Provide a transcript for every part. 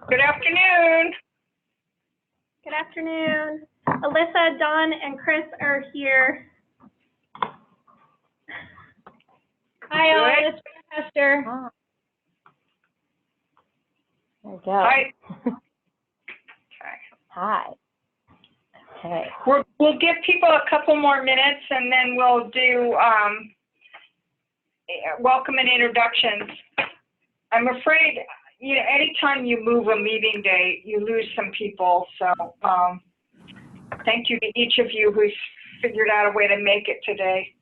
Good afternoon. Good afternoon. Alyssa, Dawn, and Chris are here. Hi, all. Good. It's Hester. Oh. There you go. Hi. Hi. Okay. We'll give people a couple more minutes, and then we'll do welcome and introductions. I'm afraid, you know, anytime you move a meeting day, you lose some people. So thank you to each of you who's figured out a way to make it today.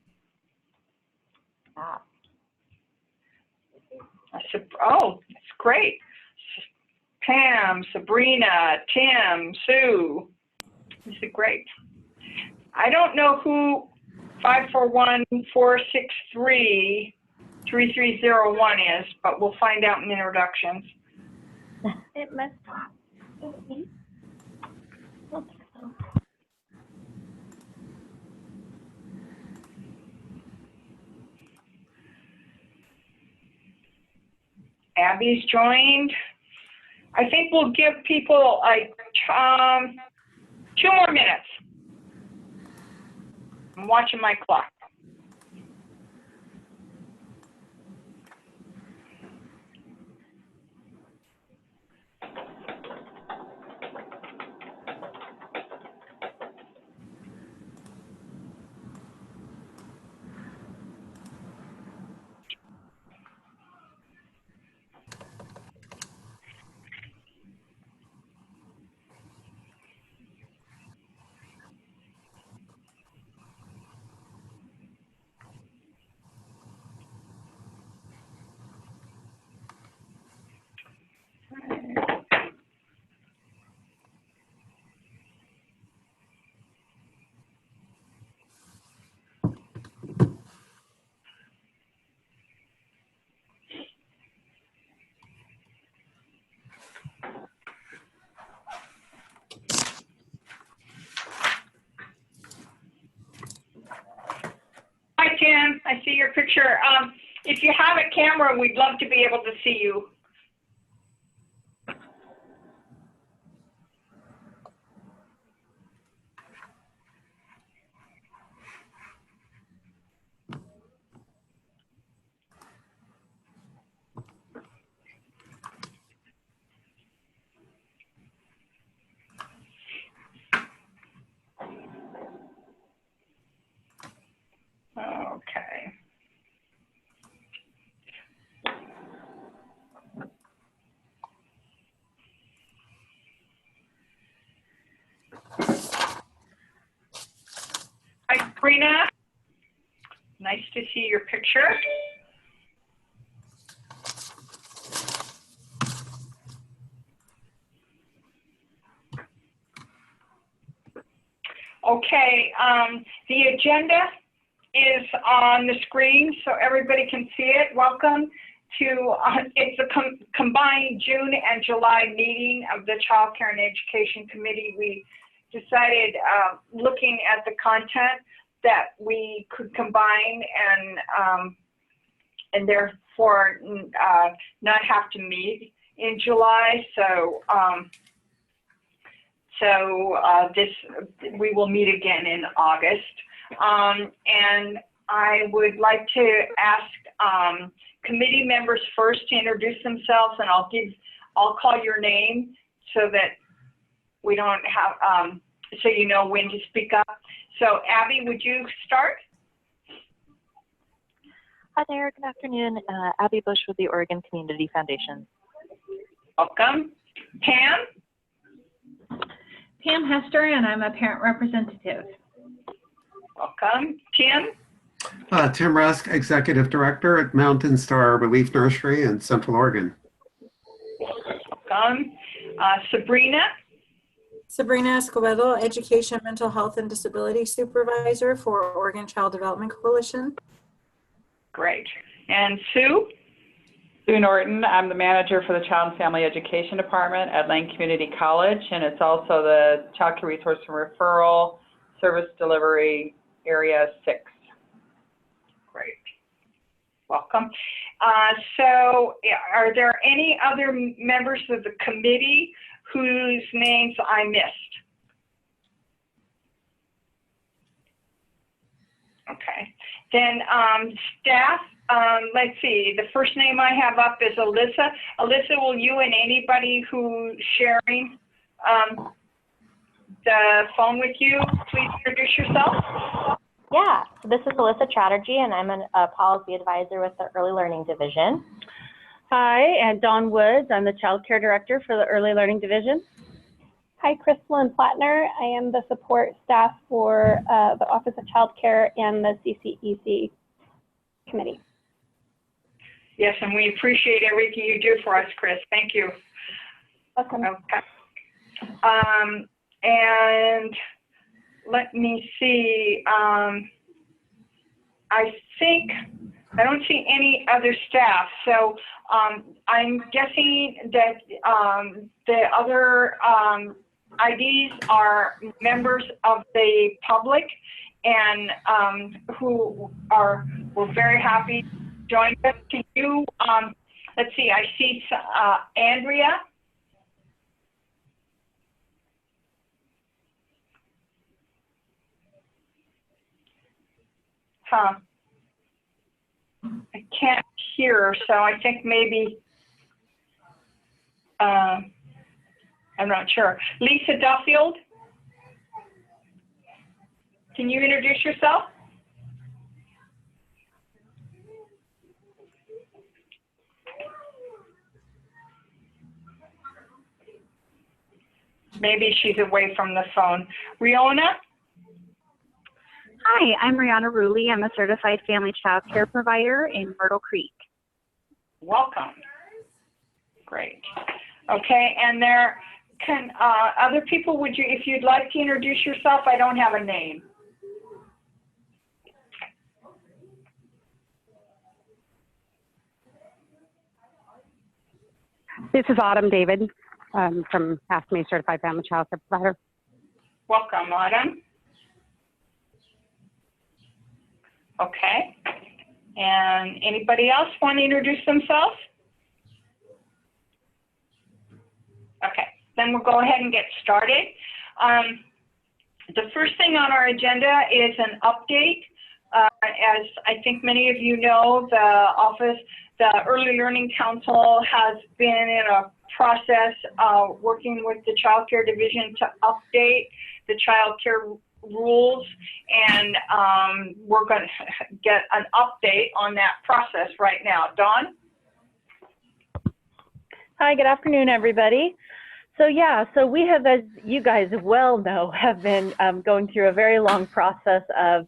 Ah. Oh, that's great. Pam, Sabrina, Tim, Sue. This is great. I don't know who 541-463-3301 is, but we'll find out in introductions. It must be. I don't think so. Abby's joined. I think we'll give people like 2 more minutes. I'm watching my clock. Hi, Tim. I see your picture. If you have a camera, we'd love to be able to see you. Okay. Hi, Sabrina. Nice to see your picture. Okay, the agenda is on the screen so everybody can see it. Welcome to, it's a combined June and July meeting of the Child Care and Education Committee. We decided, looking at the content, that we could combine and therefore not have to meet in July. So, we will meet again in August. And I would like to ask committee members first to introduce themselves, and I'll call your name so that we don't have, so you know when to speak up. So Abby, would you start? Hi there. Good afternoon. Abby Bush with the Oregon Community Foundation. Welcome. Pam? Pam Hester, and I'm a parent representative. Welcome. Tim? Tim Rusk, Executive Director at Mountain Star Relief Nursery in Central Oregon. Welcome. Sabrina? Sabrina Escobedo, Education, Mental Health, and Disability Supervisor for Oregon Child Development Coalition. Great. And Sue? Sue Norton. I'm the manager for the Child and Family Education Department at Lane Community College, and it's also the Child Care Resource and Referral Service Delivery Area 6. Great. Welcome. So are there any other members of the committee whose names I missed? Okay. Then staff, let's see, the first name I have up is Alyssa. Alyssa, will you and anybody who's sharing the phone with you, please introduce yourself? Yeah, so this is Alyssa Chatterjee, and I'm a policy advisor with the Early Learning Division. Hi, and Dawn Woods. I'm the Child Care Director for the Early Learning Division. Hi, Crystalline Plattner. I am the support staff for the Office of Child Care and the CCEC committee. Yes, and we appreciate everything you do for us, Chris. Thank you. Welcome. Okay. And let me see. I think I don't see any other staff, so I'm guessing that the other IDs are members of the public and who were very happy to join us. Can you, let's see, I see Andrea. Huh. I can't hear her, so I think maybe, I'm not sure. Lisa Duffield, can you introduce yourself? Maybe she's away from the phone. Riona? Hi, I'm Rihanna Ruley. I'm a certified family child care provider in Myrtle Creek. Welcome. Great. Okay, and there can other people, would you, if you'd like to introduce yourself, I don't have a name. This is Autumn David from AFSCME Certified Family Child Care Provider. Welcome, Autumn. Okay. And anybody else want to introduce themselves? Okay, then we'll go ahead and get started. The first thing on our agenda is an update. As I think many of you know, the Early Learning Council has been in a process of working with the Child Care Division to update the child care rules, and we're going to get an update on that process right now. Dawn? Hi, good afternoon, everybody. So we have, as you guys well know, have been going through a very long process of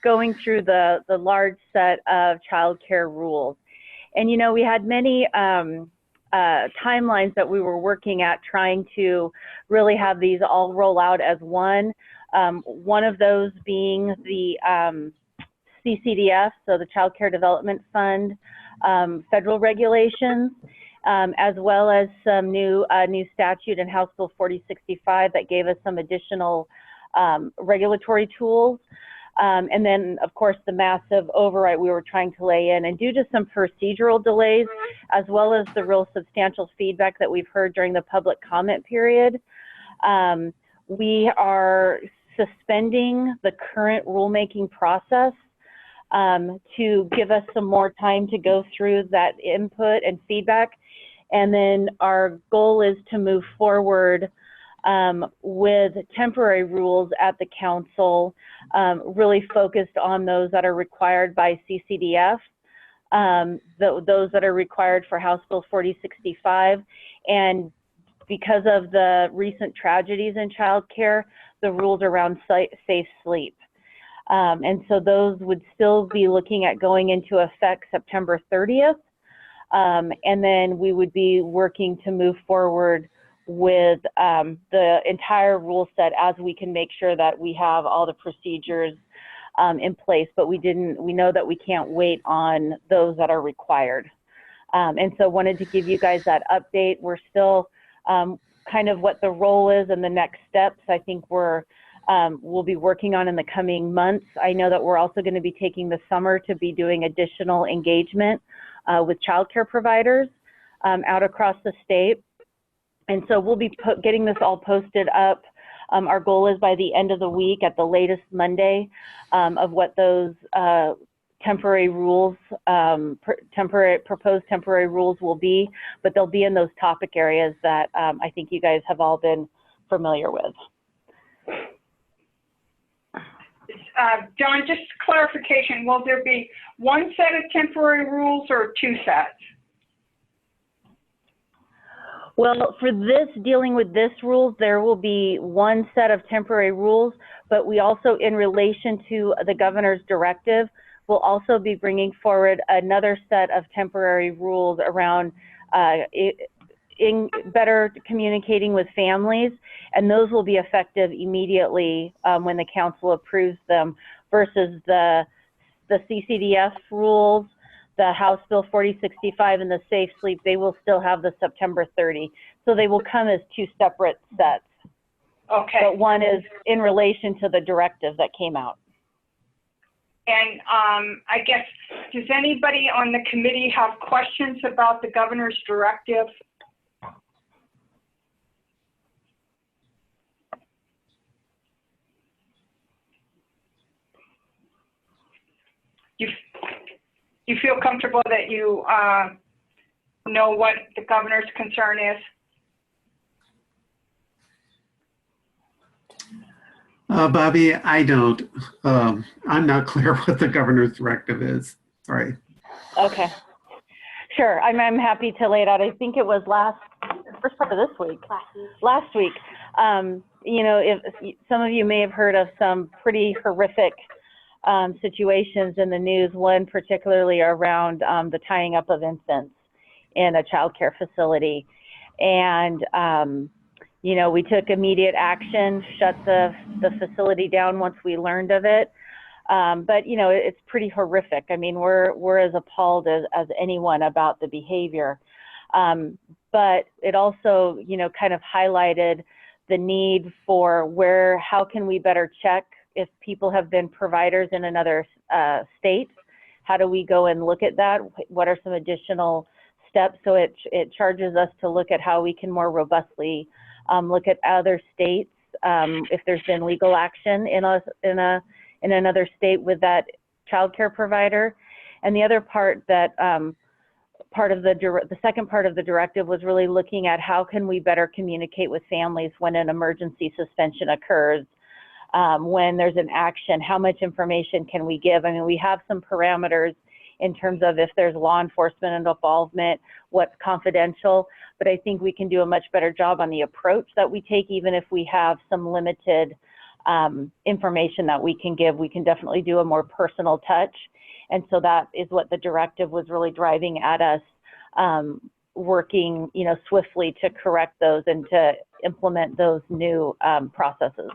going through the large set of child care rules. And, you know, we had many timelines that we were working at trying to really have these all roll out as one. One of those being the CCDF, so the Child Care Development Fund, federal regulations, as well as some new statute in House Bill 4065 that gave us some additional regulatory tools. And then, of course, the massive override we were trying to lay in. And due to some procedural delays, as well as the real substantial feedback that we've heard during the public comment period, we are suspending the current rulemaking process to give us some more time to go through that input and feedback. And then our goal is to move forward with temporary rules at the council, really focused on those that are required by CCDF, those that are required for House Bill 4065, and because of the recent tragedies in childcare, the rules around safe sleep. And so those would still be looking at going into effect September 30th. And then we would be working to move forward with the entire rule set as we can make sure that we have all the procedures in place, but we know that we can't wait on those that are required. And so wanted to give you guys that update. We're still kind of what the role is and the next steps I think we'll be working on in the coming months. I know that we're also going to be taking the summer to be doing additional engagement with childcare providers out across the state. And so we'll be getting this all posted up. Our goal is by the end of the week, at the latest Monday, of what those temporary rules, proposed temporary rules will be, but they'll be in those topic areas that I think you guys have all been familiar with. John, just clarification, will there be one set of temporary rules or two sets? Well, for this, dealing with this rules, there will be one set of temporary rules, but we also, in relation to the governor's directive, will also be bringing forward another set of temporary rules around in better communicating with families, and those will be effective immediately when the council approves them, versus the CCDF rules, the House Bill 4065, and the Safe Sleep. They will still have the September 30. So they will come as two separate sets. Okay. But one is in relation to the directive that came out. And I guess, does anybody on the committee have questions about the governor's directive? You feel comfortable that you know what the governor's concern is? Bobby, I don't. I'm not clear what the governor's directive is. Sorry. Okay. Sure. I'm happy to lay it out. I think it was first part of this week. Last week. You know, if some of you may have heard of some pretty horrific situations in the news, one particularly around the tying up of infants in a child care facility. And, you know, we took immediate action, shut the facility down once we learned of it. But, you know, it's pretty horrific. I mean, we're as appalled as anyone about the behavior. But it also, you know, kind of highlighted the need for how can we better check if people have been providers in another state? How do we go and look at that? What are some additional steps? So it charges us to look at how we can more robustly look at other states, if there's been legal action in another state with that child care provider. And the other part that the second part of the directive was really looking at how can we better communicate with families when an emergency suspension occurs. When there's an action, how much information can we give? I mean, we have some parameters in terms of if there's law enforcement involvement, what's confidential, but I think we can do a much better job on the approach that we take, even if we have some limited information that we can give. We can definitely do a more personal touch. And so that is what the directive was really driving at us, working, you know, swiftly to correct those and to implement those new processes.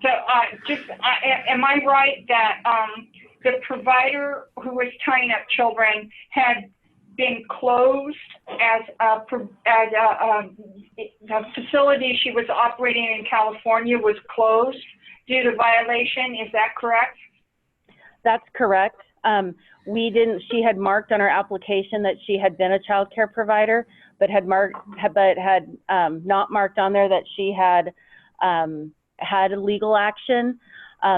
So am I right that the provider who was tying up children had been closed as the facility she was operating in California was closed due to violation? Is that correct? That's correct. She had marked on her application that she had been a child care provider, but had not marked on there that she had had legal action.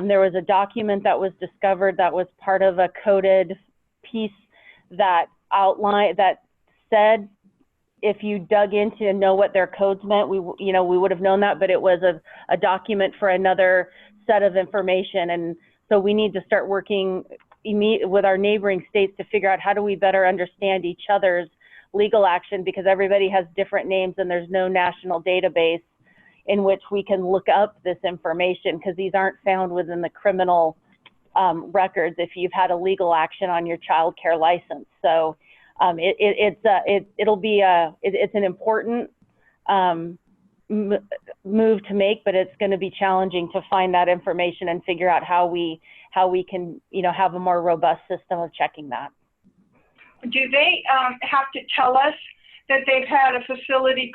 There was a document that was discovered that was part of a coded piece that said, if you dug into and know what their codes meant, we would have known that, but it was a document for another set of information. And so we need to start working with our neighboring states to figure out how do we better understand each other's legal action, because everybody has different names and there's no national database in which we can look up this information, because these aren't found within the criminal records if you've had a legal action on your child care license. So it's an important move to make, but it's going to be challenging to find that information and figure out how we can, you know, have a more robust system of checking that. Do they have to tell us that they've had a facility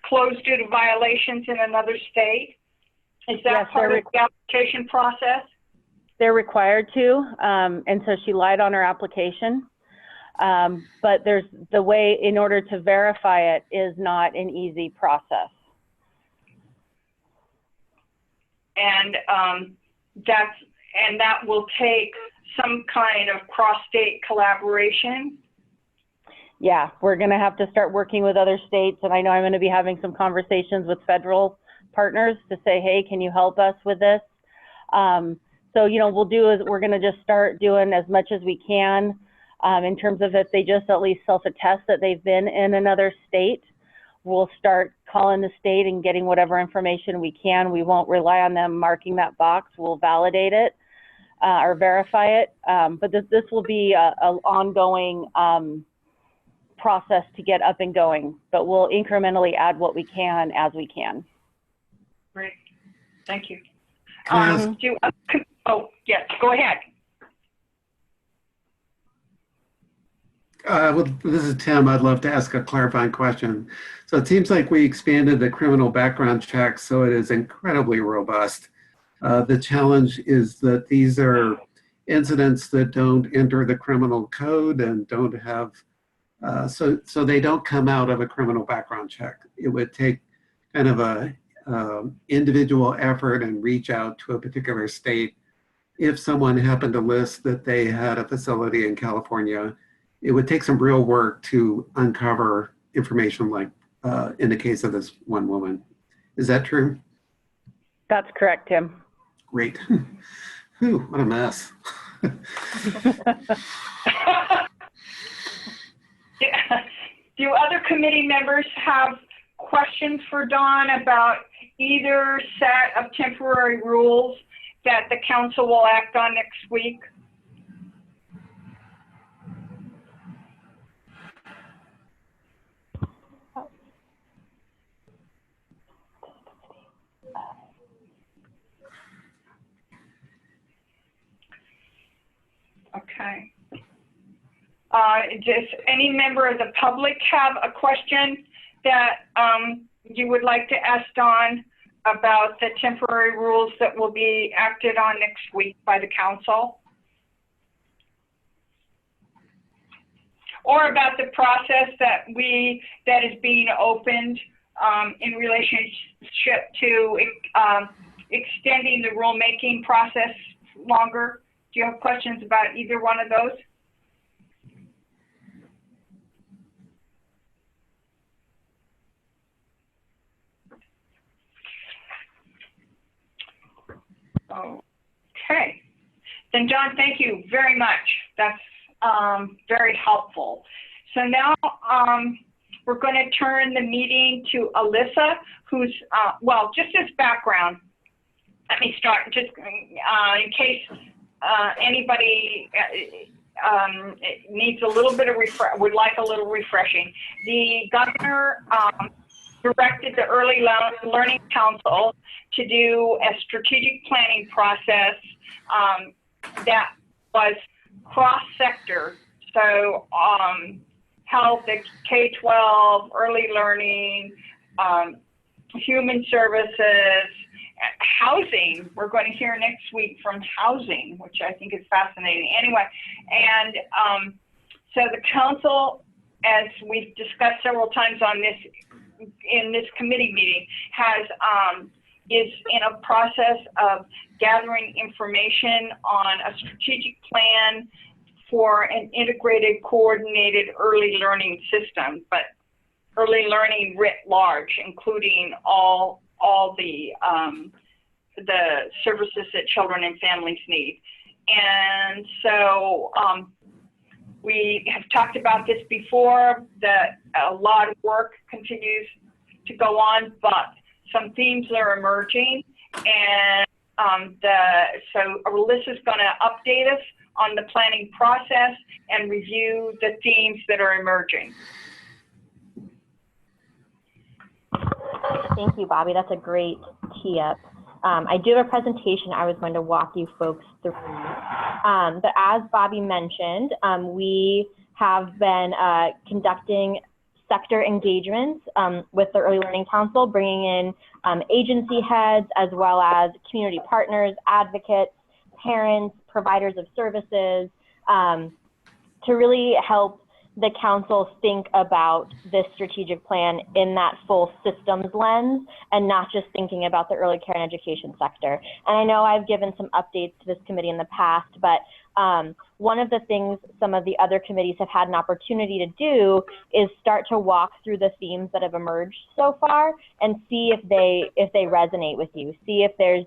closed due to violations in another state? Is that part of the application process? They're required to, and so she lied on her application. But there's the way in order to verify it is not an easy process. And that will take some kind of cross-state collaboration. Yeah, we're going to have to start working with other states, and I know I'm going to be having some conversations with federal partners to say, hey, can you help us with this? So, you know, we're going to just start doing as much as we can in terms of if they just at least self-attest that they've been in another state. We'll start calling the state and getting whatever information we can. We won't rely on them marking that box. We'll validate it or verify it. But this will be an ongoing process to get up and going, but we'll incrementally add what we can as we can. Great, thank you. Can I ask- Oh, yes, go ahead. Well, this is Tim. I'd love to ask a clarifying question. So it seems like we expanded the criminal background check so it is incredibly robust. The challenge is that these are incidents that don't enter the criminal code and don't have, so they don't come out of a criminal background check. It would take kind of a individual effort and reach out to a particular state. If someone happened to list that they had a facility in California, it would take some real work to uncover information like in the case of this one woman. Is that true? That's correct, Tim. Great. Whew, what a mess. Do other committee members have questions for Dawn about either set of temporary rules that the council will act on next week? Okay. Does any member of the public have a question that you would like to ask Dawn about the temporary rules that will be acted on next week by the council? Or about the process that is being opened in relationship to extending the rulemaking process longer? Do you have questions about either one of those? Okay. Then John, thank you very much. That's very helpful. So now we're going to turn the meeting to Alyssa, who's, well, just as background, let me start, just in case anybody needs a little bit of would like a little refreshing. The governor directed the Early Learning Council to do a strategic planning process that was cross-sector. So health, K-12, early learning, human services, housing. We're going to hear next week from housing, which I think is fascinating. Anyway, and so the council, as we've discussed several times on this, in this committee meeting, is in a process of gathering information on a strategic plan for an integrated, coordinated early learning system, but early learning writ large, including all the services that children and families need. And so we have talked about this before, that a lot of work continues to go on, but some themes are emerging. And so Alyssa's going to update us on the planning process and review the themes that are emerging. Thank you, Bobby. That's a great tee up. I do have a presentation I was going to walk you folks through. But as Bobby mentioned, we have been conducting sector engagements with the Early Learning Council, bringing in agency heads as well as community partners, advocates, parents, providers of services, to really help the council think about this strategic plan in that full systems lens and not just thinking about the early care and education sector. And I know I've given some updates to this committee in the past, but one of the things some of the other committees have had an opportunity to do is start to walk through the themes that have emerged so far and see if they resonate with you. See if there's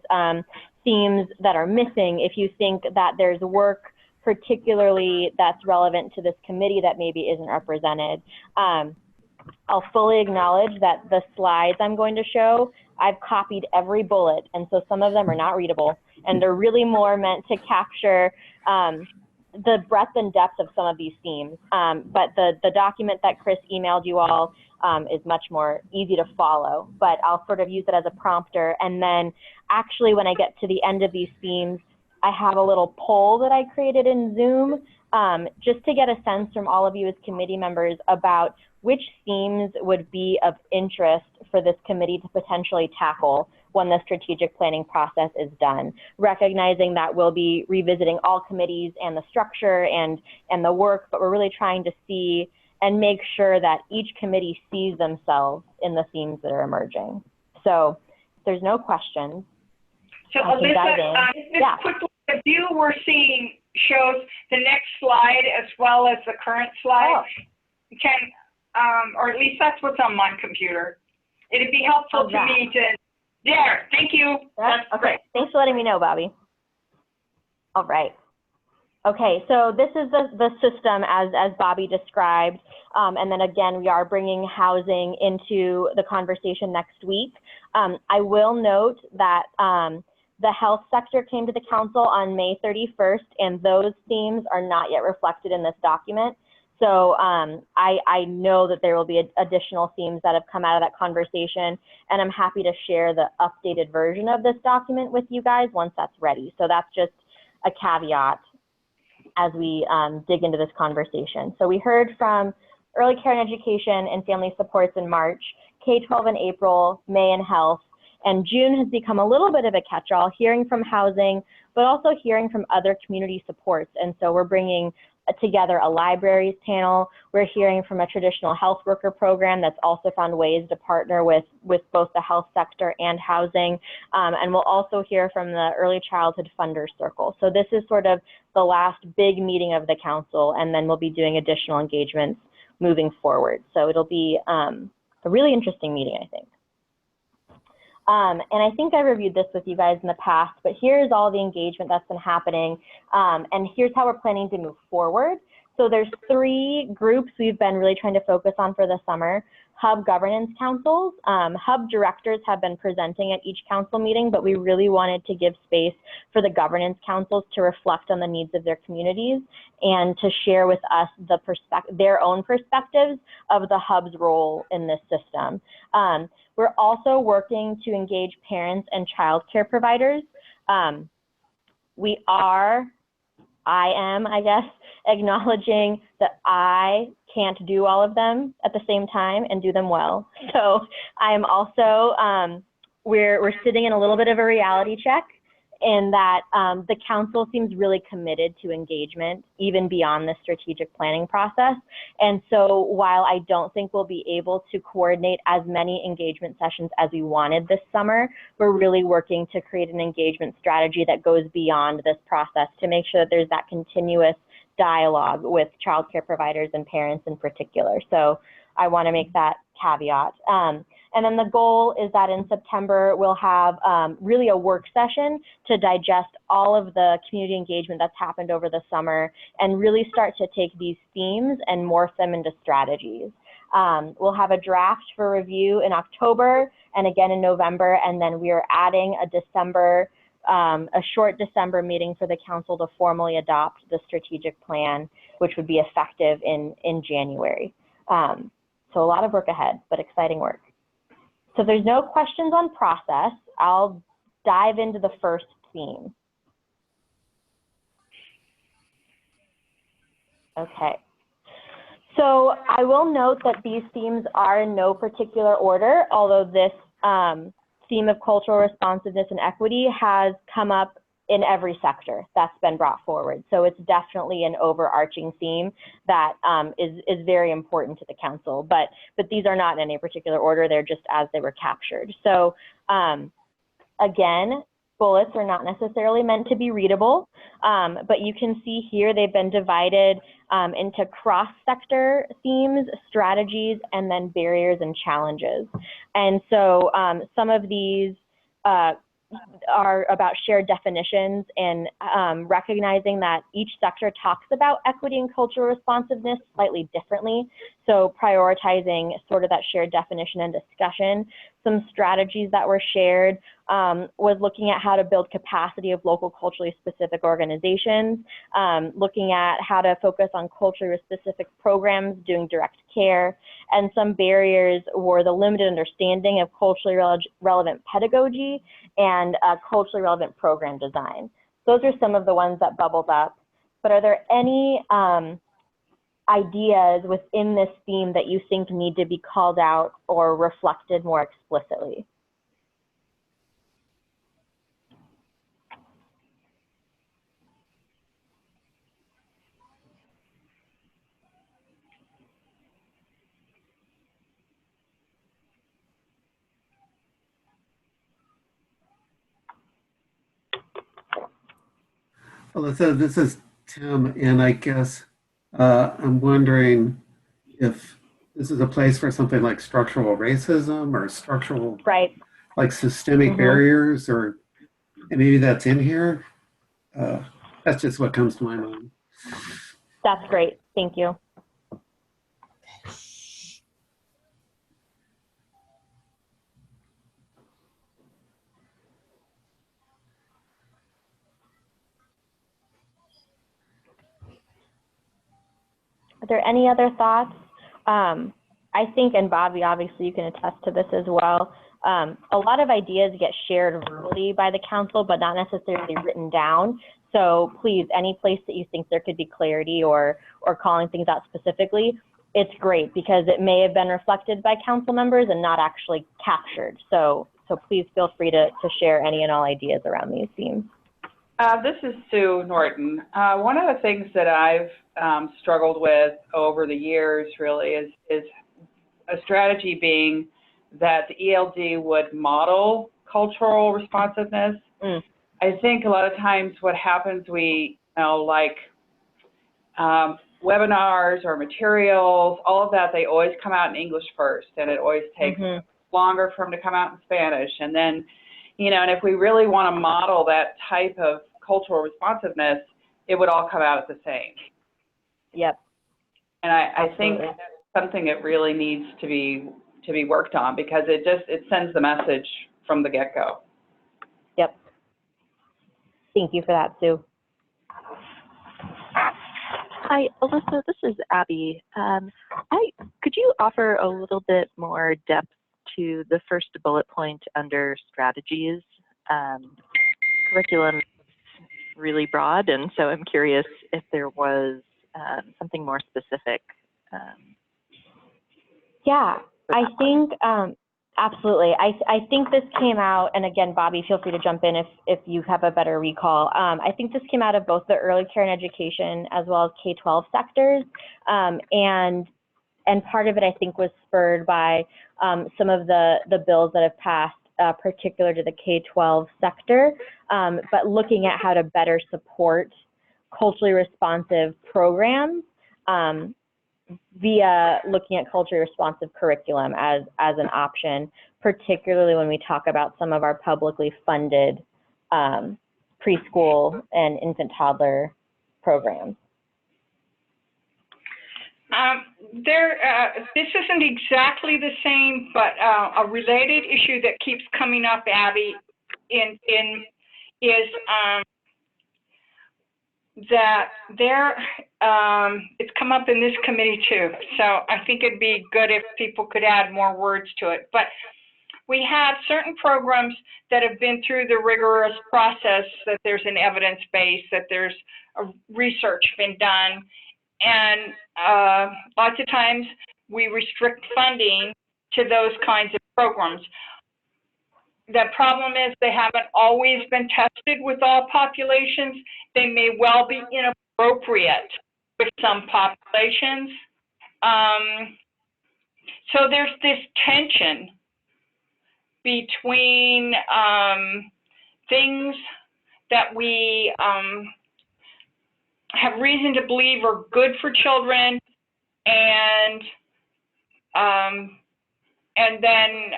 themes that are missing, if you think that there's work particularly that's relevant to this committee that maybe isn't represented. I'll fully acknowledge that the slides I'm going to show, I've copied every bullet, and so some of them are not readable, and they're really more meant to capture the breadth and depth of some of these themes. But the document that Chris emailed you all is much more easy to follow, but I'll sort of use it as a prompter, and then actually when I get to the end of these themes, I have a little poll that I created in Zoom just to get a sense from all of you as committee members about which themes would be of interest for this committee to potentially tackle when the strategic planning process is done, recognizing that we'll be revisiting all committees and the structure and the work, but we're really trying to see and make sure that each committee sees themselves in the themes that are emerging. So if there's no questions. So Alyssa, yeah. Quickly, the view we're seeing shows the next slide as well as the current slide. Or at least that's what's on my computer. It'd be helpful to me to, there, thank you. That's okay, great. thanks for letting me know, Bobby. All right. Okay, so this is the system as Bobby described. And then again, we are bringing housing into the conversation next week. I will note that the health sector came to the council on May 31st, and those themes are not yet reflected in this document. So I know that there will be additional themes that have come out of that conversation, and I'm happy to share the updated version of this document with you guys once that's ready. So that's just a caveat as we dig into this conversation. So we heard from early care and education and family supports in March, K-12 in April, May in health, and June has become a little bit of a catch-all, hearing from housing, but also hearing from other community supports. And so we're bringing together a libraries panel. We're hearing from a traditional health worker program that's also found ways to partner with both the health sector and housing. And we'll also hear from the early childhood funders circle. So this is sort of the last big meeting of the council, and then we'll be doing additional engagements moving forward. So it'll be a really interesting meeting, I think. And I think I reviewed this with you guys in the past, but here's all the engagement that's been happening. And here's how we're planning to move forward. So there's 3 groups we've been really trying to focus on for the summer. Hub governance councils. Hub directors have been presenting at each council meeting, but we really wanted to give space for the governance councils to reflect on the needs of their communities and to share with us their own perspectives of the hub's role in this system. We're also working to engage parents and childcare providers. I am, I guess, acknowledging that I can't do all of them at the same time and do them well. So I am also, we're sitting in a little bit of a reality check in that the council seems really committed to engagement, even beyond the strategic planning process. And so while I don't think we'll be able to coordinate as many engagement sessions as we wanted this summer, we're really working to create an engagement strategy that goes beyond this process to make sure that there's that continuous dialogue with childcare providers and parents in particular. So I want to make that caveat. And then the goal is that in September, we'll have really a work session to digest all of the community engagement that's happened over the summer and really start to take these themes and morph them into strategies. We'll have a draft for review in October and again in November, and then we are adding a short December meeting for the council to formally adopt the strategic plan, which would be effective in January. So a lot of work ahead, but exciting work. So if there's no questions on process, I'll dive into the first theme. Okay. So I will note that these themes are in no particular order, although this theme of cultural responsiveness and equity has come up in every sector that's been brought forward. So it's definitely an overarching theme that is very important to the council, but these are not in any particular order, they're just as they were captured. So again, bullets are not necessarily meant to be readable, but you can see here they've been divided into cross-sector themes, strategies, and then barriers and challenges. And so some of these are about shared definitions and recognizing that each sector talks about equity and cultural responsiveness slightly differently. So prioritizing sort of that shared definition and discussion. Some strategies that were shared was looking at how to build capacity of local culturally specific organizations, looking at how to focus on culturally specific programs, doing direct care, and some barriers were the limited understanding of culturally relevant pedagogy and culturally relevant program design. Those are some of the ones that bubbled up. But are there any ideas within this theme that you think need to be called out or reflected more explicitly? Alyssa, this is Tim, and I guess I'm wondering if this is a place for something like structural racism or structural, like systemic barriers, or and maybe that's in here. That's just what comes to my mind. That's great. Thank you. Are there any other thoughts? I think, and Bobby, obviously you can attest to this as well, a lot of ideas get shared verbally by the council, but not necessarily written down. So please, any place that you think there could be clarity or calling things out specifically, it's great because it may have been reflected by council members and not actually captured. So please feel free to share any and all ideas around these themes. This is Sue Norton. One of the things that I've struggled with over the years really is a strategy being that the ELD would model cultural responsiveness. I think a lot of times what happens, we, like webinars or materials, all of that, they always come out in English first, and it always takes longer for them to come out in Spanish. And then, and if we really want to model that type of cultural responsiveness, it would all come out as the same. Yep. And I think that's something that really needs to be worked on because it sends the message from the get-go. Yep. Thank you for that, Sue. Hi, Alyssa, this is Abby. Could you offer a little bit more depth to the first bullet point under strategies? Curriculum is really broad, and so I'm curious if there was something more specific. Yeah, I think absolutely. I think this came out, and again, Bobby, feel free to jump in if you have a better recall. I think this came out of both the early care and education as well as K-12 sectors, and part of it I think was spurred by some of the bills that have passed particular to the K-12 sector, but looking at how to better support culturally responsive programs via looking at culturally responsive curriculum as an option, particularly when we talk about some of our publicly funded preschool and infant toddler programs. This isn't exactly the same, but a related issue that keeps coming up, Abby, is that it's come up in this committee too. So I think it'd be good if people could add more words to it. But we have certain programs that have been through the rigorous process, that there's an evidence base, that there's a research been done. And lots of times we restrict funding to those kinds of programs. the problem is they haven't always been tested with all populations. They may well be inappropriate with some populations. So there's this tension between things that we have reason to believe are good for children, and then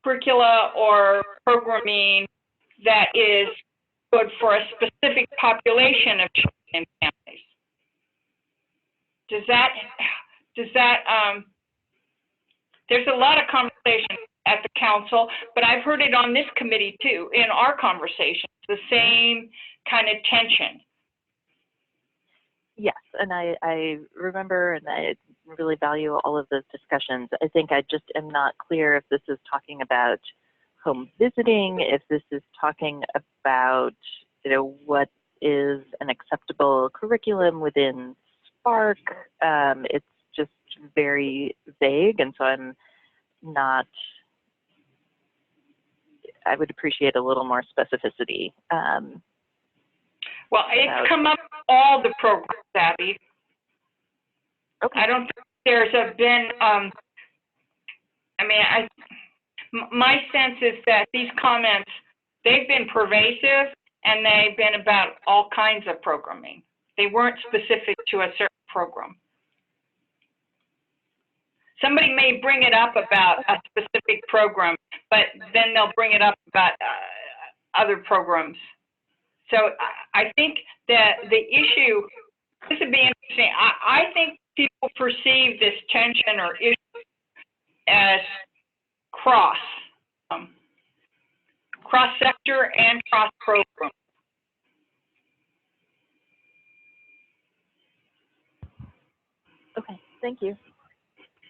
curricula or programming that is good for a specific population of children and families. Does that there's a lot of conversation at the council, but I've heard it on this committee too, in our conversations, the same kind of tension. Yes, and I remember and I really value all of those discussions. I think I just am not clear if this is talking about home visiting, if this is talking about, what is an acceptable curriculum within Spark. It's just very vague, and so I would appreciate a little more specificity. Well, it's come up in all the programs, Abby. Okay. I don't think there's been, my sense is that these comments, they've been pervasive and they've been about all kinds of programming. They weren't specific to a certain program. Somebody may bring it up about a specific program, but then they'll bring it up about other programs. So I think that the issue, this would be interesting. I think people perceive this tension or issue as cross-sector and cross-program. Okay, thank you.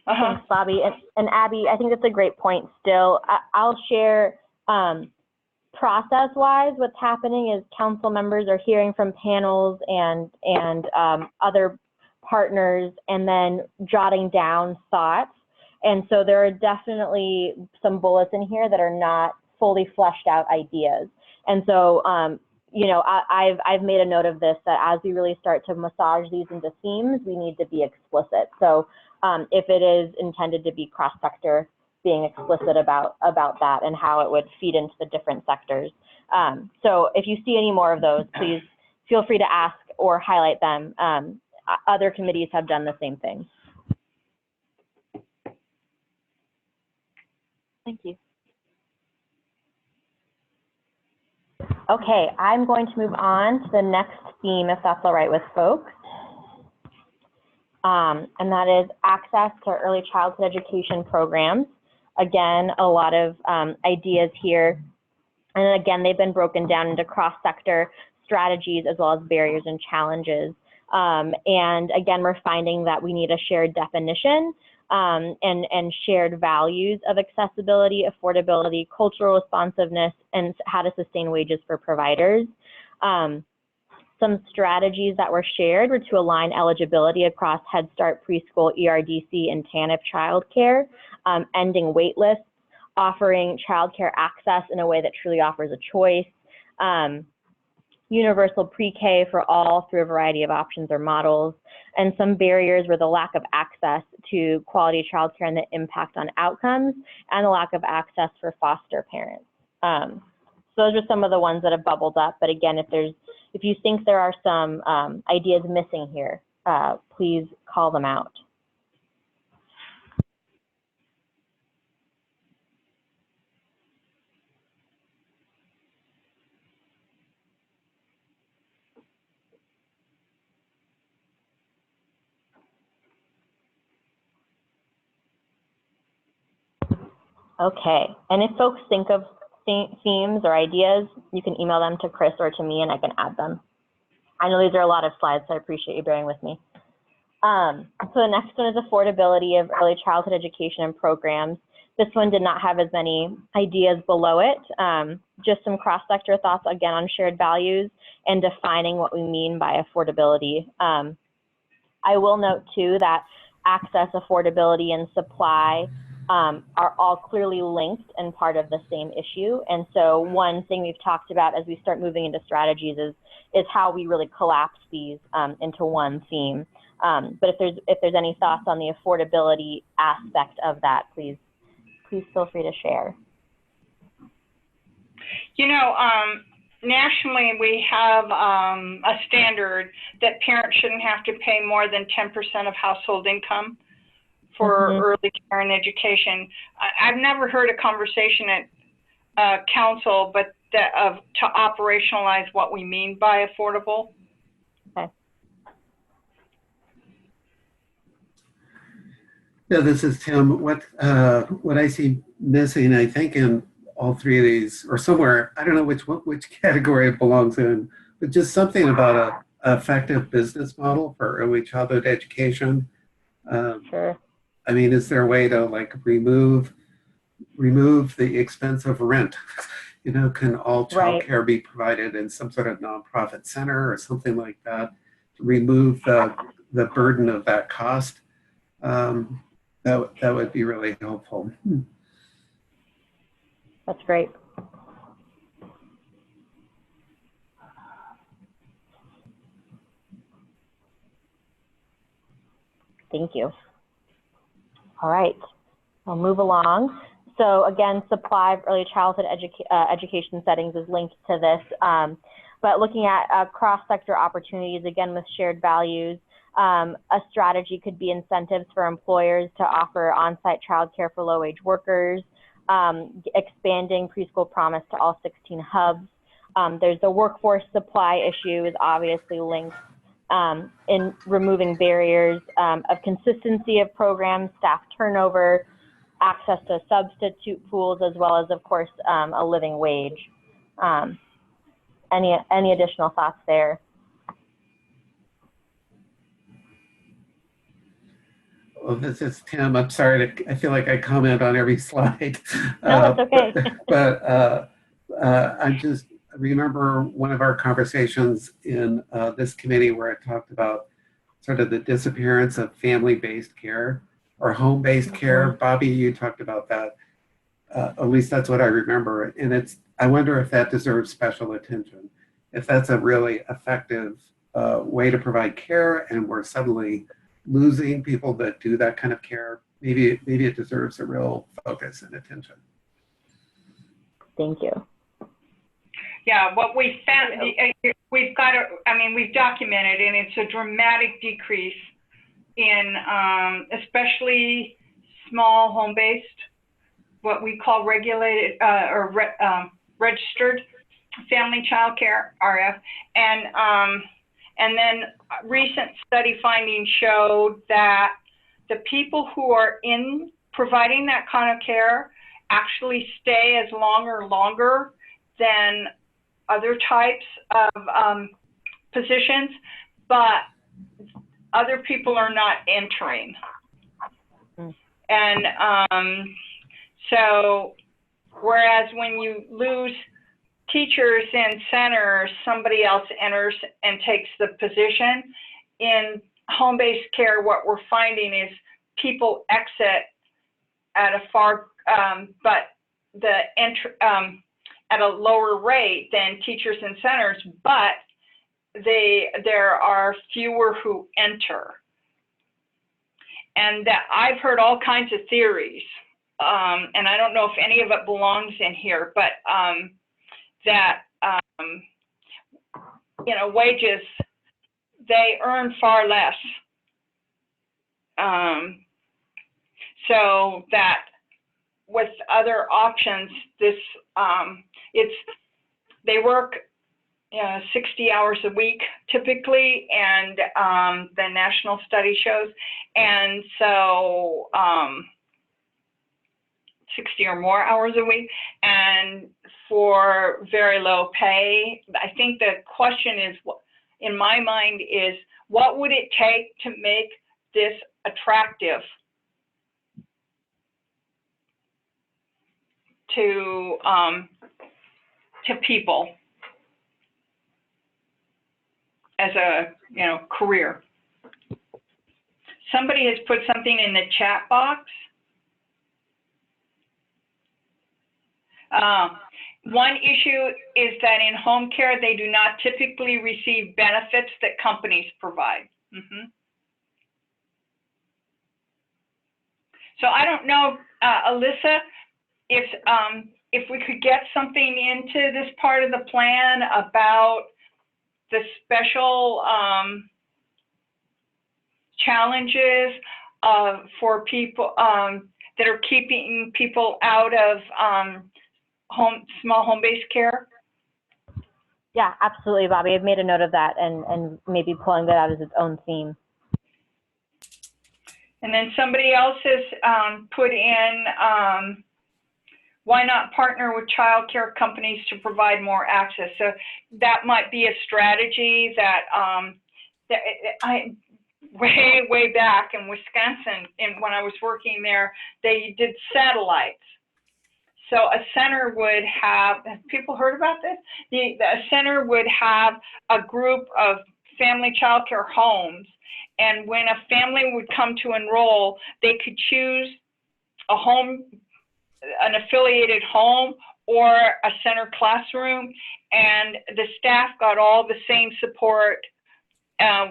Thanks, Bobby. And Abby, I think that's a great point still. I'll share process-wise what's happening is council members are hearing from panels and other partners and then jotting down thoughts. And so there are definitely some bullets in here that are not fully fleshed out ideas. And so, I've made a note of this, that as we really start to massage these into themes, we need to be explicit. So if it is intended to be cross-sector, being explicit about that and how it would feed into the different sectors. So if you see any more of those, please feel free to ask or highlight them. Other committees have done the same thing. Thank you. Okay, I'm going to move on to the next theme, if that's all right with folks. And that is access to early childhood education programs. Again, a lot of ideas here. And again, they've been broken down into cross-sector strategies as well as barriers and challenges. And again, we're finding that we need a shared definition and shared values of accessibility, affordability, cultural responsiveness, and how to sustain wages for providers. Some strategies that were shared were to align eligibility across Head Start, preschool, ERDC, and TANF childcare, ending wait lists, offering childcare access in a way that truly offers a choice, universal pre-K for all through a variety of options or models, and some barriers were the lack of access to quality childcare and the impact on outcomes, and the lack of access for foster parents. So those are some of the ones that have bubbled up. But again, if you think there are some ideas missing here, please call them out. Okay, and if folks think of themes or ideas, you can email them to Chris or to me and I can add them. I know these are a lot of slides, so I appreciate you bearing with me. So the next one is affordability of early childhood education and programs. This one did not have as many ideas below it, just some cross-sector thoughts again on shared values and defining what we mean by affordability. I will note too that access, affordability, and supply are all clearly linked and part of the same issue. And so one thing we've talked about as we start moving into strategies is how we really collapse these into one theme. But if there's any thoughts on the affordability aspect of that, please feel free to share. You know, nationally, we have a standard that parents shouldn't have to pay more than 10% of household income for early care and education. I've never heard a conversation at council, but to operationalize what we mean by affordable. Okay. Yeah, this is Tim. What I see missing, I think, in all three of these, or somewhere, I don't know which category it belongs in, but just something about a effective business model for early childhood education. Sure. I mean, is there a way to like remove the expense of rent? You know, can all childcare be provided in some sort of nonprofit center or something like that? Remove the burden of that cost. That would be really helpful. That's great. Thank you. All right, I'll move along. So again, supply of early childhood education settings is linked to this, but looking at cross-sector opportunities, again, with shared values, a strategy could be incentives for employers to offer on-site childcare for low-wage workers, expanding preschool promise to all 16 hubs. There's the workforce supply issue is obviously linked in removing barriers of consistency of programs, staff turnover, access to substitute pools, as well as, of course, a living wage. Any additional thoughts there? Well, this is Tim. I'm sorry, I feel like I comment on every slide. No, it's okay. But I remember one of our conversations in this committee where I talked about sort of the disappearance of family-based care or home-based care. Bobby, you talked about that. At least that's what I remember. And I wonder if that deserves special attention. If that's a really effective way to provide care and we're suddenly losing people that do that kind of care, maybe it deserves a real focus and attention. Thank you. Yeah, what we found, we've documented, and it's a dramatic decrease in especially small home-based, what we call regulated registered family child care, RF, and then recent study findings showed that the people who are in providing that kind of care actually stay as long or longer than other types of positions, but other people are not entering. And so, whereas when you lose teachers in centers, somebody else enters and takes the position. In home-based care, what we're finding is people exit at a at a lower rate than teachers in centers, but there are fewer who enter. And that I've heard all kinds of theories, and I don't know if any of it belongs in here, but that wages, they earn far less. So that with other options, they work 60 hours a week typically, and the national study shows, and so 60 or more hours a week, and for very low pay. I think the question is, in my mind, is what would it take to make this attractive to people as a career. Somebody has put something in the chat box. One issue is that in home care, they do not typically receive benefits that companies provide. So I don't know, Alyssa, if we could get something into this part of the plan about the special challenges for people that are keeping people out of small home-based care? Yeah, absolutely, Bobby. I've made a note of that and maybe pulling that out as its own theme. And then somebody else has put in, why not partner with childcare companies to provide more access? So that might be a strategy that, way back in Wisconsin, when I was working there, they did satellites. So a center would have people heard about this? A center would have a group of family childcare homes, and when a family would come to enroll, they could choose a home, an affiliated home, or a center classroom, and the staff got all the same support,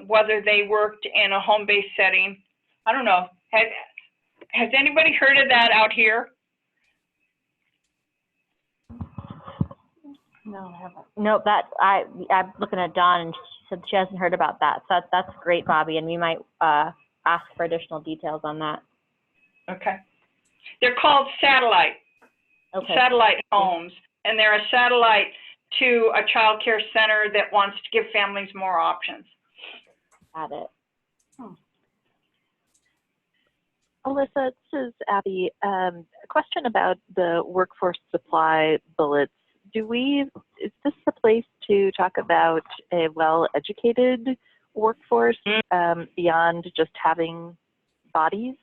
whether they worked in a home-based setting. I don't know. Has anybody heard of that out here? No, I haven't. No, I'm looking at Dawn, and she said she hasn't heard about that. So that's great, Bobby, and we might ask for additional details on that. Okay. They're called satellite homes, and they're a satellite to a child care center that wants to give families more options. Got it. Alyssa, this is Abby. A question about the workforce supply bullets. Is this the place to talk about a well-educated workforce beyond just having bodies?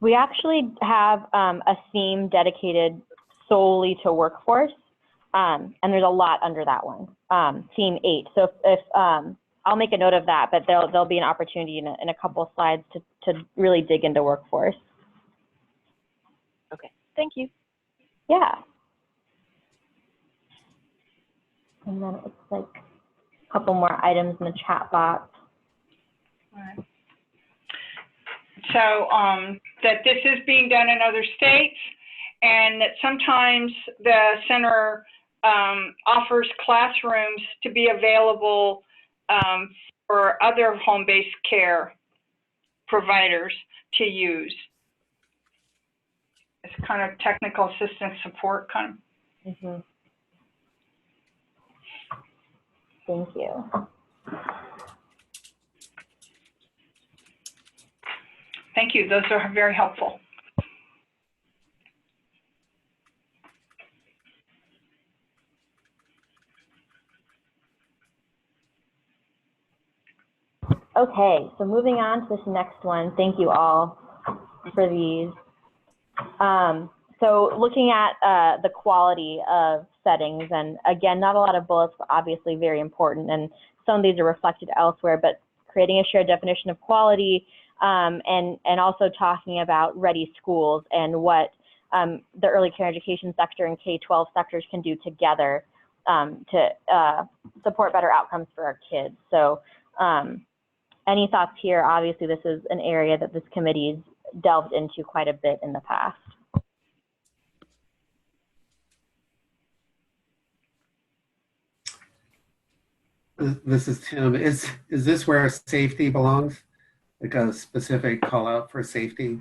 We actually have a theme dedicated solely to workforce, and there's a lot under that one, theme 8. So if I'll make a note of that, but there'll be an opportunity in a couple of slides to really dig into workforce. Okay, thank you. Yeah. And then it's like a couple more items in the chat box. All right. So that this is being done in other states, and that sometimes the center offers classrooms to be available for other home-based care providers to use. It's kind of technical assistance support kind of. Mm-hmm. Thank you. Thank you. Those are very helpful. Okay, so moving on to this next one. Thank you all for these. So looking at the quality of settings, and again, not a lot of bullets, but obviously very important, and some of these are reflected elsewhere, but creating a shared definition of quality, and also talking about ready schools and what the early care education sector and K-12 sectors can do together to support better outcomes for our kids. So any thoughts here? Obviously, this is an area that this committee's delved into quite a bit in the past. This is Tim. Is this where safety belongs? Like a specific call out for safety?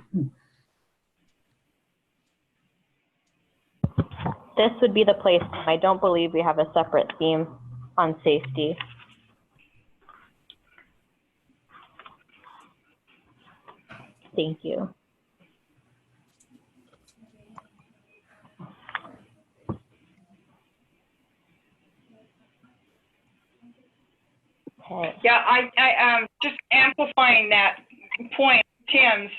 This would be the place. I don't believe we have a separate theme on safety. Thank you. Okay. Yeah, I just amplifying that point, Tim's.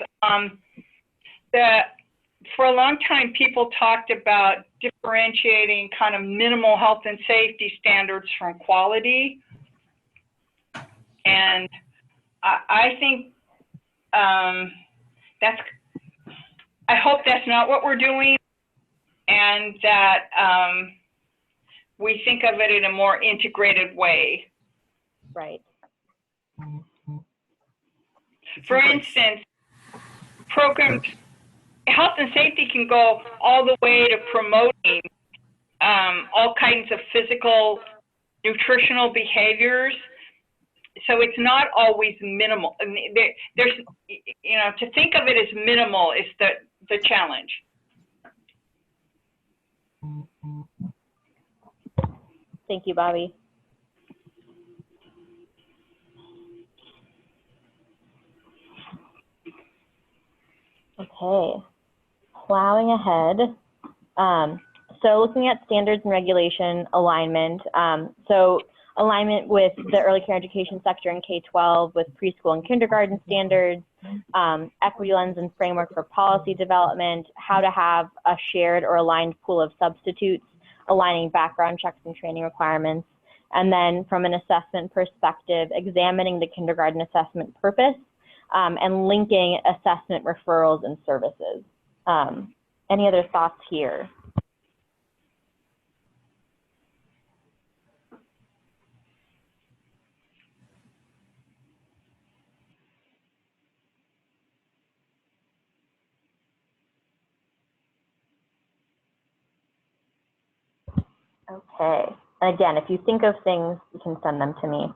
For a long time, people talked about differentiating kind of minimal health and safety standards from quality, and I think I hope that's not what we're doing. and that we think of it in a more integrated way. Right. For instance, programs, health and safety can go all the way to promoting all kinds of physical, nutritional behaviors. So it's not always minimal. There's, to think of it as minimal is the challenge. Thank you, Bobby. Okay, plowing ahead. So looking at standards and regulation alignment. So alignment with the early care education sector in K-12 with preschool and kindergarten standards, equity lens and framework for policy development, how to have a shared or aligned pool of substitutes, aligning background checks and training requirements. And then from an assessment perspective, examining the kindergarten assessment purpose and linking assessment referrals and services. Any other thoughts here? Okay. Again, if you think of things, you can send them to me.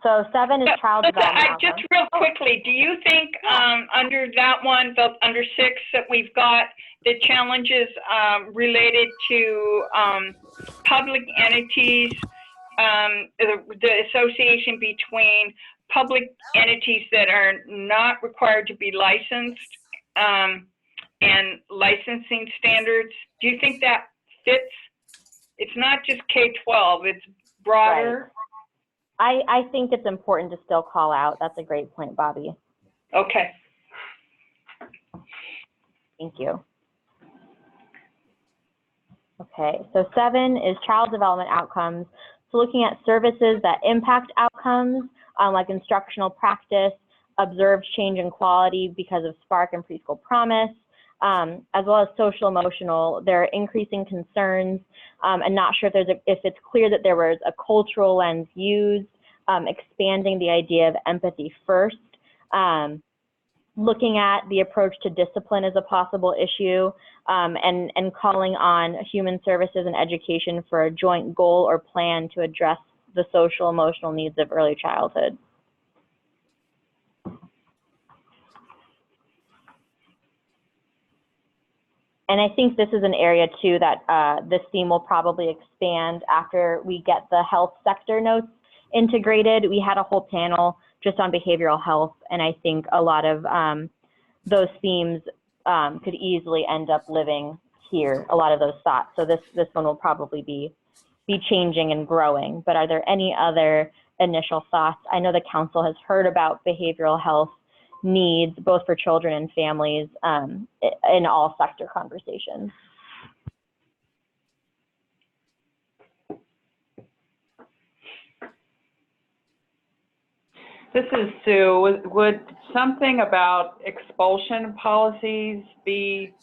So 7 is child development outcomes. Just real quickly, do you think under that one, under 6, that we've got the challenges related to public entities, the association between public entities that are not required to be licensed and licensing standards? Do you think that fits? It's not just K-12, it's broader. Right. I think it's important to still call out. That's a great point, Bobby. Okay. Thank you. Okay, so 7 is child development outcomes. So looking at services that impact outcomes, like instructional practice, observed change in quality because of Spark and Preschool Promise, as well as social emotional. There are increasing concerns. I'm not sure if it's clear that there was a cultural lens used, expanding the idea of empathy first, looking at the approach to discipline as a possible issue, and calling on human services and education for a joint goal or plan to address the social emotional needs of early childhood. And I think this is an area too that this theme will probably expand after we get the health sector notes integrated. We had a whole panel just on behavioral health, and I think a lot of those themes could easily end up living here, a lot of those thoughts. So this one will probably be changing and growing. But are there any other initial thoughts? I know the council has heard about behavioral health needs, both for children and families, in all sector conversations. This is Sue. Would something about expulsion policies be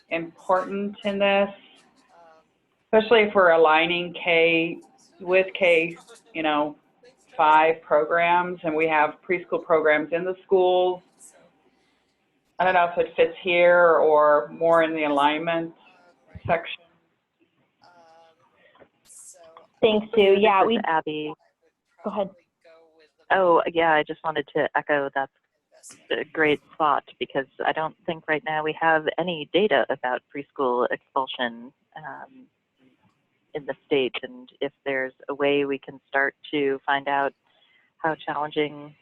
important in this, especially if we're aligning K with K, 5 programs, and we have preschool programs in the schools? I don't know if it fits here or more in the alignment section. Thanks, Sue. Yeah, Abby. Go ahead. Oh, yeah, I just wanted to echo that's a great spot, because I don't think right now we have any data about preschool expulsion in the state. And if there's a way we can start to find out how challenging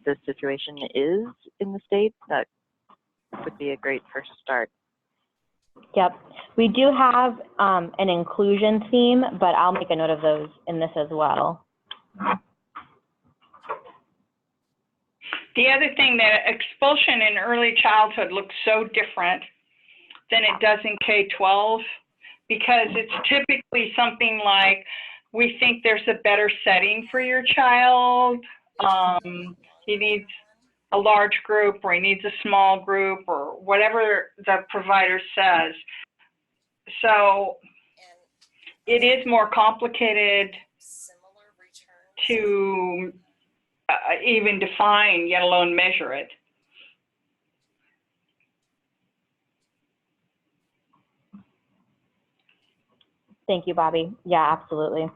the situation is in the state, that would be a great first start. Yep. We do have an inclusion theme, but I'll make a note of those in this as well. The other thing, that expulsion in early childhood looks so different than it does in K-12, because it's typically something like, we think there's a better setting for your child. He needs a large group or he needs a small group or whatever the provider says. So it is more complicated to even define, yet alone measure it. Thank you, Bobby. Yeah, absolutely.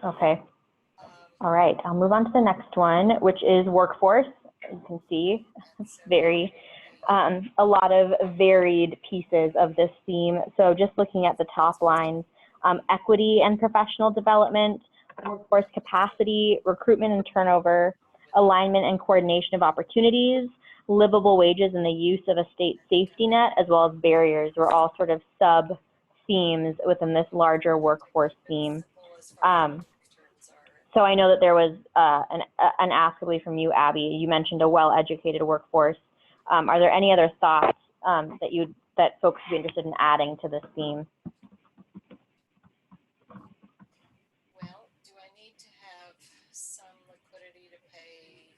Okay. All right, I'll move on to the next one, which is workforce. You can see very, a lot of varied pieces of this theme. So just looking at the top lines, equity and professional development, workforce capacity, recruitment and turnover, alignment and coordination of opportunities, livable wages and the use of a state safety net, as well as barriers, were all sort of sub-themes within this larger workforce theme. So I know that there was an ask, I believe, from you, Abby. You mentioned a well-educated workforce. Are there any other thoughts that folks would be interested in adding to this theme? Well, do I need to have some liquidity to pay,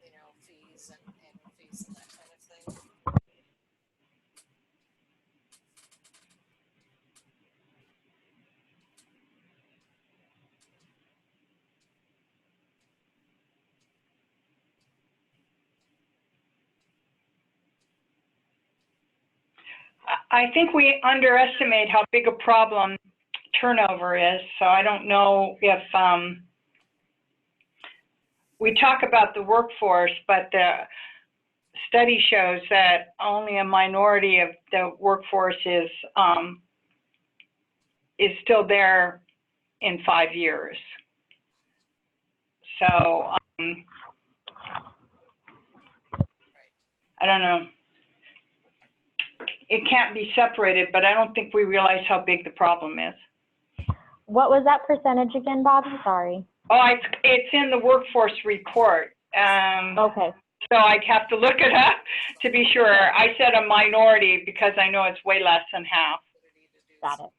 you know, fees and annual fees and that kind of thing? I think we underestimate how big a problem turnover is. So I don't know if we talk about the workforce, but the study shows that only a minority of the workforce is still there in 5 years. So I don't know. It can't be separated, but I don't think we realize how big the problem is. What was that percentage again, Bobby? Sorry. Oh, it's in the workforce report. Okay. So I'd have to look it up to be sure. I said a minority because I know it's way less than half. Got it.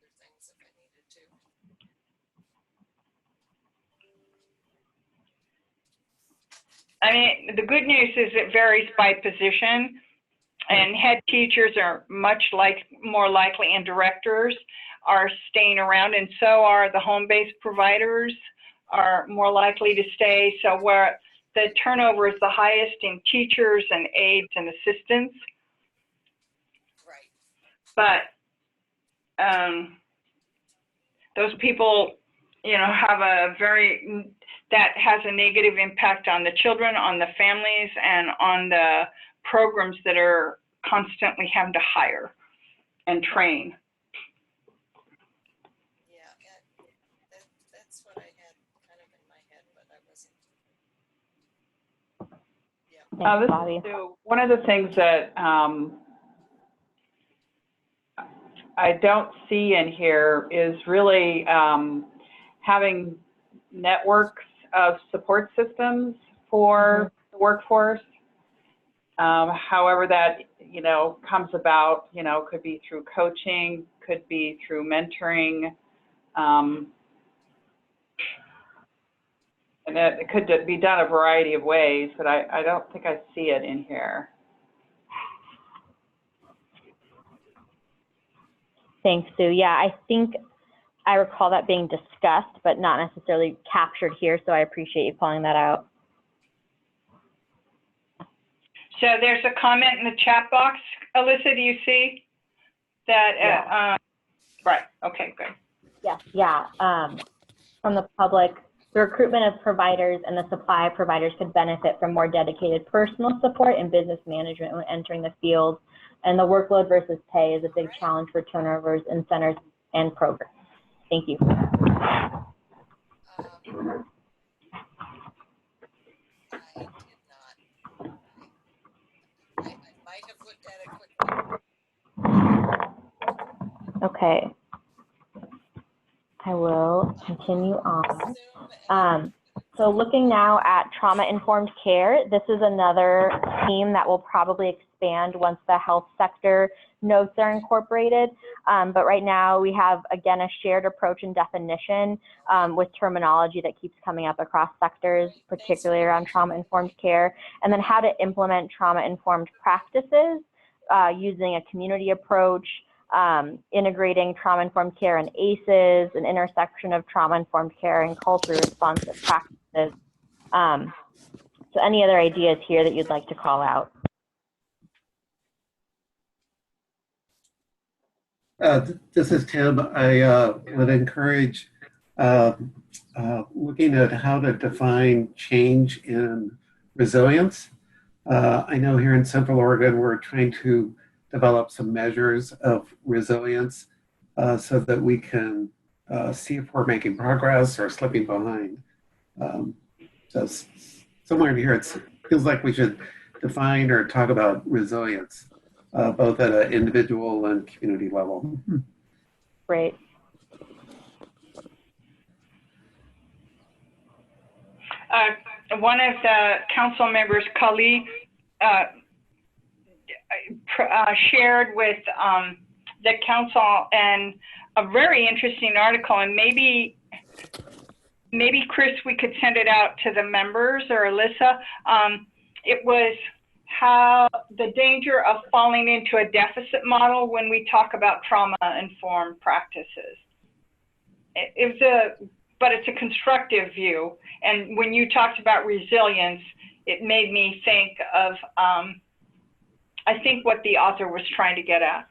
I mean, the good news is it varies by position, and head teachers are more likely, and directors are staying around, and so are the home-based providers are more likely to stay. So where the turnover is the highest in teachers and aides and assistants. Right. But those people, you know, that has a negative impact on the children, on the families, and on the programs that are constantly having to hire and train. Yeah, that's what I had kind of in my head, but I wasn't. Thanks, This Bobby. is Sue. One of the things that I don't see in here is really having networks of support systems for the workforce. However that, you know, comes about, you know, could be through coaching, could be through mentoring, and it could be done a variety of ways, but I don't think I see it in here. Thanks, Sue. Yeah, I think I recall that being discussed, but not necessarily captured here, so I appreciate you calling that out. So there's a comment in the chat box. Alyssa, do you see that? Yeah. Right, okay, good. Yes, yeah. From the public, the recruitment of providers and the supply of providers could benefit from more dedicated personal support and business management when entering the field. And the workload versus pay is a big challenge for turnovers in centers and programs. Thank you. I did not. I might have looked at it quickly. Okay. I will continue on. So looking now at trauma-informed care, this is another theme that will probably expand once the health sector notes are incorporated. But right now we have, again, a shared approach and definition with terminology that keeps coming up across sectors, particularly around trauma-informed care, and then how to implement trauma-informed practices using a community approach, integrating trauma-informed care and ACEs, an intersection of trauma-informed care and culturally responsive practices. So any other ideas here that you'd like to call out? This is Tim. I would encourage looking at how to define change in resilience. I know here in Central Oregon, we're trying to develop some measures of resilience so that we can see if we're making progress or slipping behind. So somewhere in here, it feels like we should define or talk about resilience, both at an individual and community level. Great. One of the council members, Kali, shared with the council and a very interesting article, and maybe Chris, we could send it out to the members, or Alyssa. It was how the danger of falling into a deficit model when we talk about trauma-informed practices. But it's a constructive view. And when you talked about resilience, it made me think of, I think what the author was trying to get at.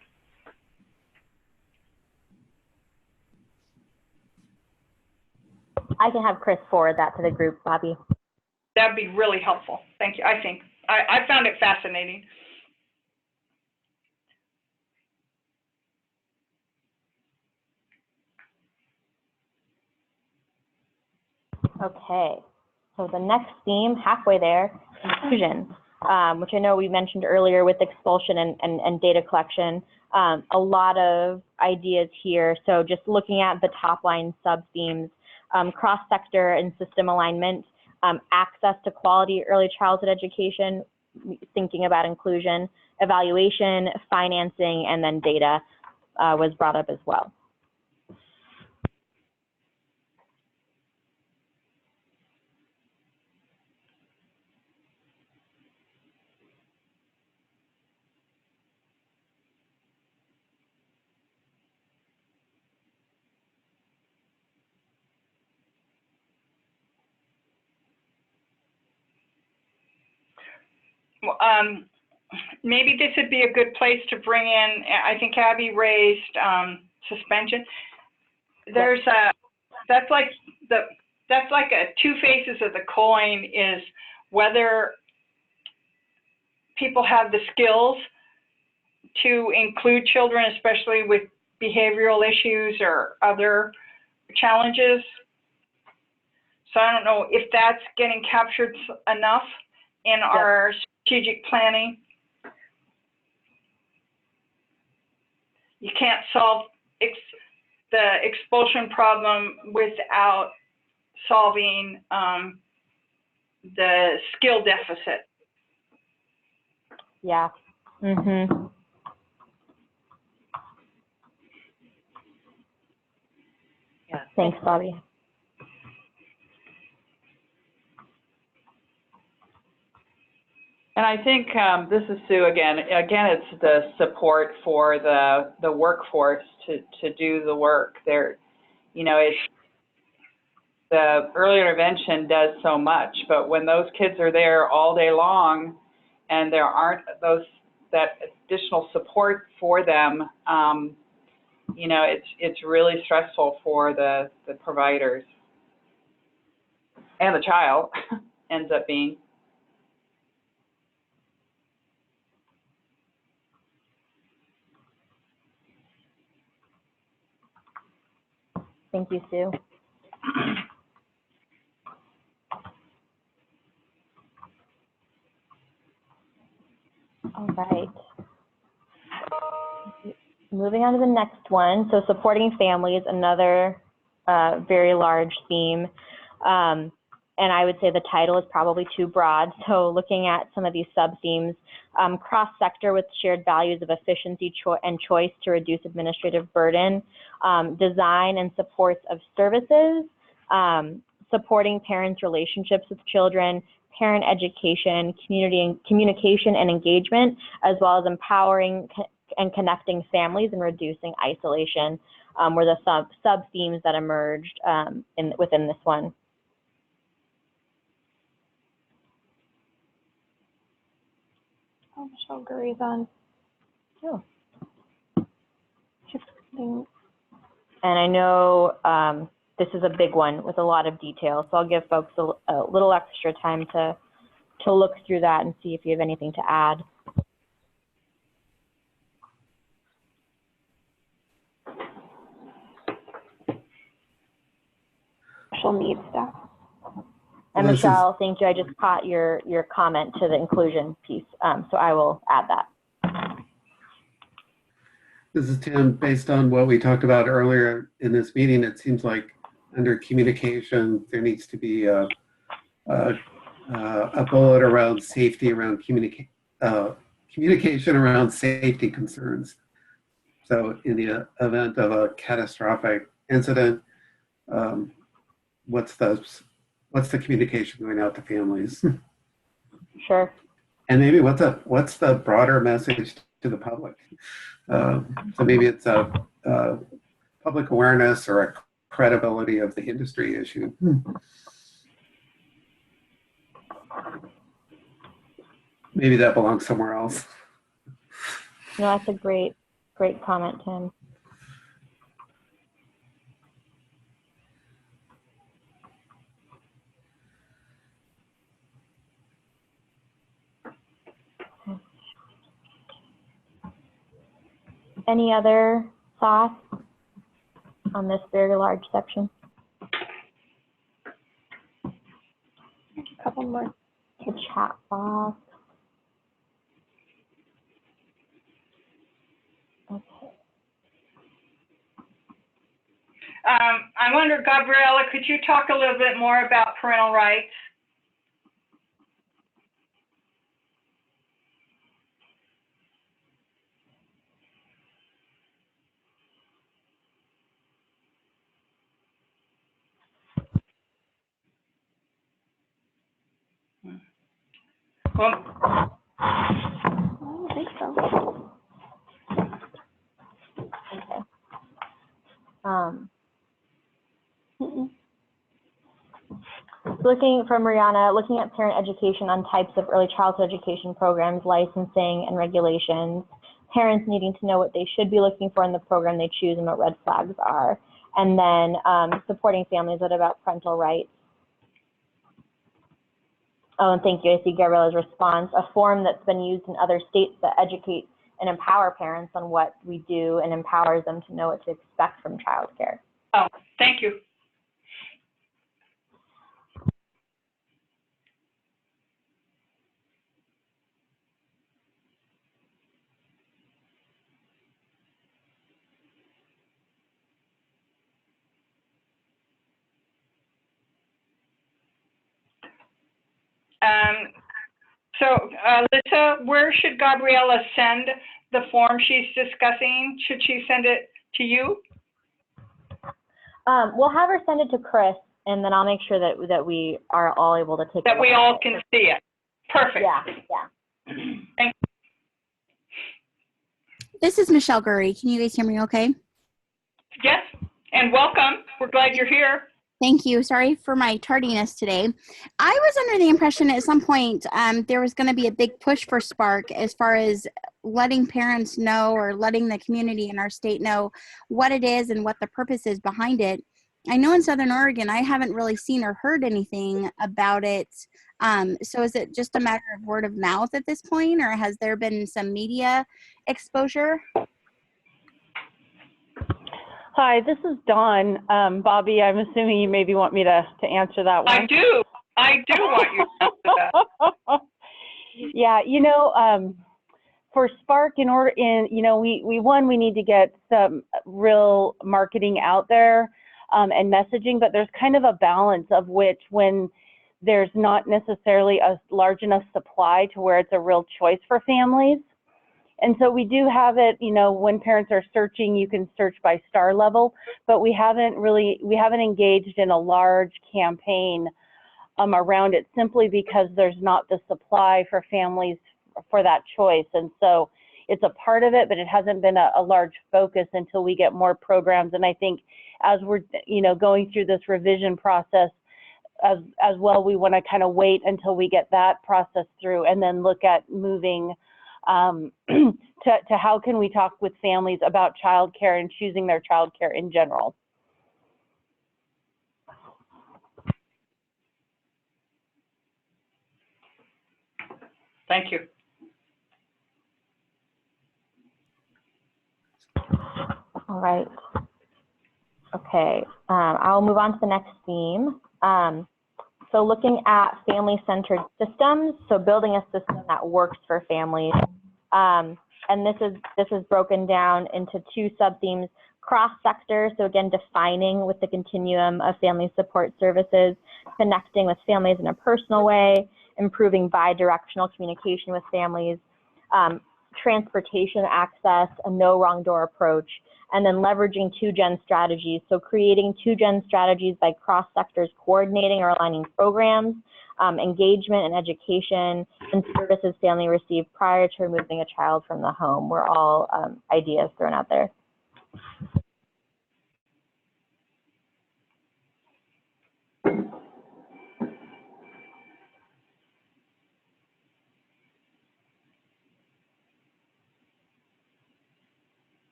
I can have Chris forward that to the group, Bobby. That'd be really helpful. Thank you. I found it fascinating. Okay, so the next theme, halfway there, inclusion, which I know we mentioned earlier with expulsion and data collection. A lot of ideas here. So just looking at the top line sub-themes, cross-sector and system alignment, access to quality early childhood education, thinking about inclusion, evaluation, financing, and then data was brought up as well. Maybe this would be a good place to bring in, I think Abby raised suspension. There's that's like two faces of the coin, is whether people have the skills to include children, especially with behavioral issues or other challenges. So I don't know if that's getting captured enough in our strategic planning. You can't solve the expulsion problem without solving the skill deficit. Yeah. Mm-hmm. Yeah. Thanks, Bobby. And I think this is Sue again. Again, it's the support for the workforce to do the work. There, you know, it's the early intervention does so much, but when those kids are there all day long, and there aren't that additional support for them, you know, it's really stressful for the providers, and the child ends up being. Thank you, Sue. All right. Moving on to the next one. So supporting families, another very large theme. and I would say the title is probably too broad. So looking at some of these sub-themes, cross-sector with shared values of efficiency and choice to reduce administrative burden, design and supports of services, supporting parents' relationships with children, parent education, communication and engagement, as well as empowering and connecting families and reducing isolation, were the sub-themes that emerged within this one. Oh, Michelle Gurry's on. Oh. And I know this is a big one with a lot of detail, so I'll give folks a little extra time to look through that and see if you have anything to add. Special needs staff. And Michelle, thank you. I just caught your comment to the inclusion piece, so I will add that. This is Tim. Based on what we talked about earlier in this meeting, it seems like under communication, there needs to be a bullet around safety, around communication around safety concerns. So in the event of a catastrophic incident, what's the communication going out to families? Sure. And maybe what's the broader message to the public? So maybe it's a public awareness or a credibility of the industry issue. Maybe that belongs somewhere else. No, that's a great comment, Tim. Any other thoughts on this very large section? A couple more. The chat box. Okay. I wonder, Gabriella, could you talk a little bit more about parental rights? Well, I don't think so. Okay. Looking from Rihanna, looking at parent education on types of early childhood education programs, licensing and regulations, parents needing to know what they should be looking for in the program they choose and what red flags are, and then supporting families. What about parental rights? Oh, and thank you. I see Gabriella's response, a form that's been used in other states that educate and empower parents on what we do and empowers them to know what to expect from childcare. oh, thank you. So, Lisa, where should Gabriella send the form she's discussing? Should she send it to you? We'll have her send it to Chris, and then I'll make sure that we are all able to take That we all can see it. Perfect. Yeah. Thank you. This is Michelle Gurry. Can you guys hear me okay? Yes, and welcome. We're glad you're here. Thank you. Sorry for my tardiness today. I was under the impression at some point there was going to be a big push for Spark as far as letting parents know or letting the community in our state know what it is and what the purpose is behind it. I know in Southern Oregon, I haven't really seen or heard anything about it. So is it just a matter of word of mouth at this point, or has there been some media exposure? Hi, this is Dawn. Bobby, I'm assuming you maybe want me to answer that one. I do want you to answer that. Yeah, for Spark, we need to get some real marketing out there and messaging, but there's kind of a balance of which when there's not necessarily a large enough supply to where it's a real choice for families. And so we do have it, you know, when parents are searching, you can search by star level, but we haven't engaged in a large campaign around it, simply because there's not the supply for families for that choice. And so it's a part of it, but it hasn't been a large focus until we get more programs. And I think as we're, you know, going through this revision process as well, we want to kind of wait until we get that process through and then look at moving to how can we talk with families about childcare and choosing their childcare in general. Thank you. All right. Okay, I'll move on to the next theme. So looking at family-centered systems, so building a system that works for families. And this is broken down into two sub-themes: cross-sector, so again, defining with the continuum of family support services, connecting with families in a personal way, improving bi-directional communication with families, transportation access, a no wrong door approach, and then leveraging 2-gen strategies. So creating 2-gen strategies by cross sectors coordinating or aligning programs, engagement and education, and services family receive prior to removing a child from the home. Were all ideas thrown out there.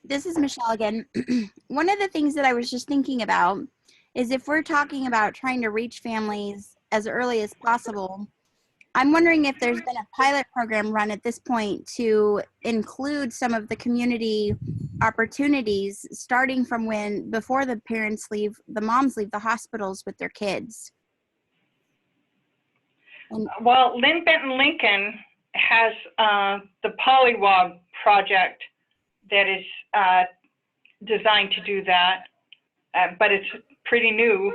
This is Michelle again. One of the things that I was just thinking about is if we're talking about trying to reach families as early as possible, I'm wondering if there's been a pilot program run at this point to include some of the community opportunities starting from before the moms leave the hospitals with their kids. Well, Lynn Benton Lincoln has the Polywog project that is designed to do that, but it's pretty new.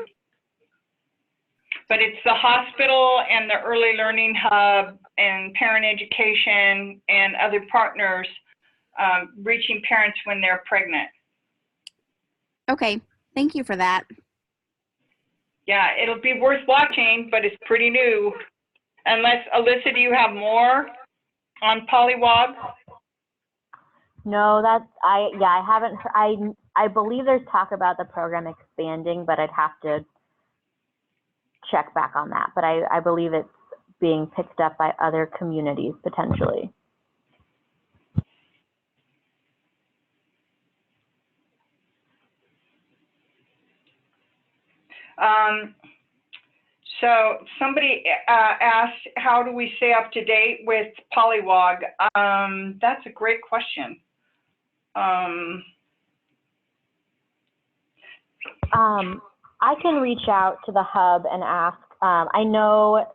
But it's the hospital and the early learning hub and parent education and other partners reaching parents when they're pregnant. Okay, thank you for that. Yeah, it'll be worth watching, but it's pretty new. Unless, Alyssa, do you have more on Polywog? No, I haven't. I believe there's talk about the program expanding, but I'd have to check back on that. But I believe it's being picked up by other communities potentially. So somebody asked, how do we stay up to date with Polywog? That's a great question. I can reach out to the hub and ask. I know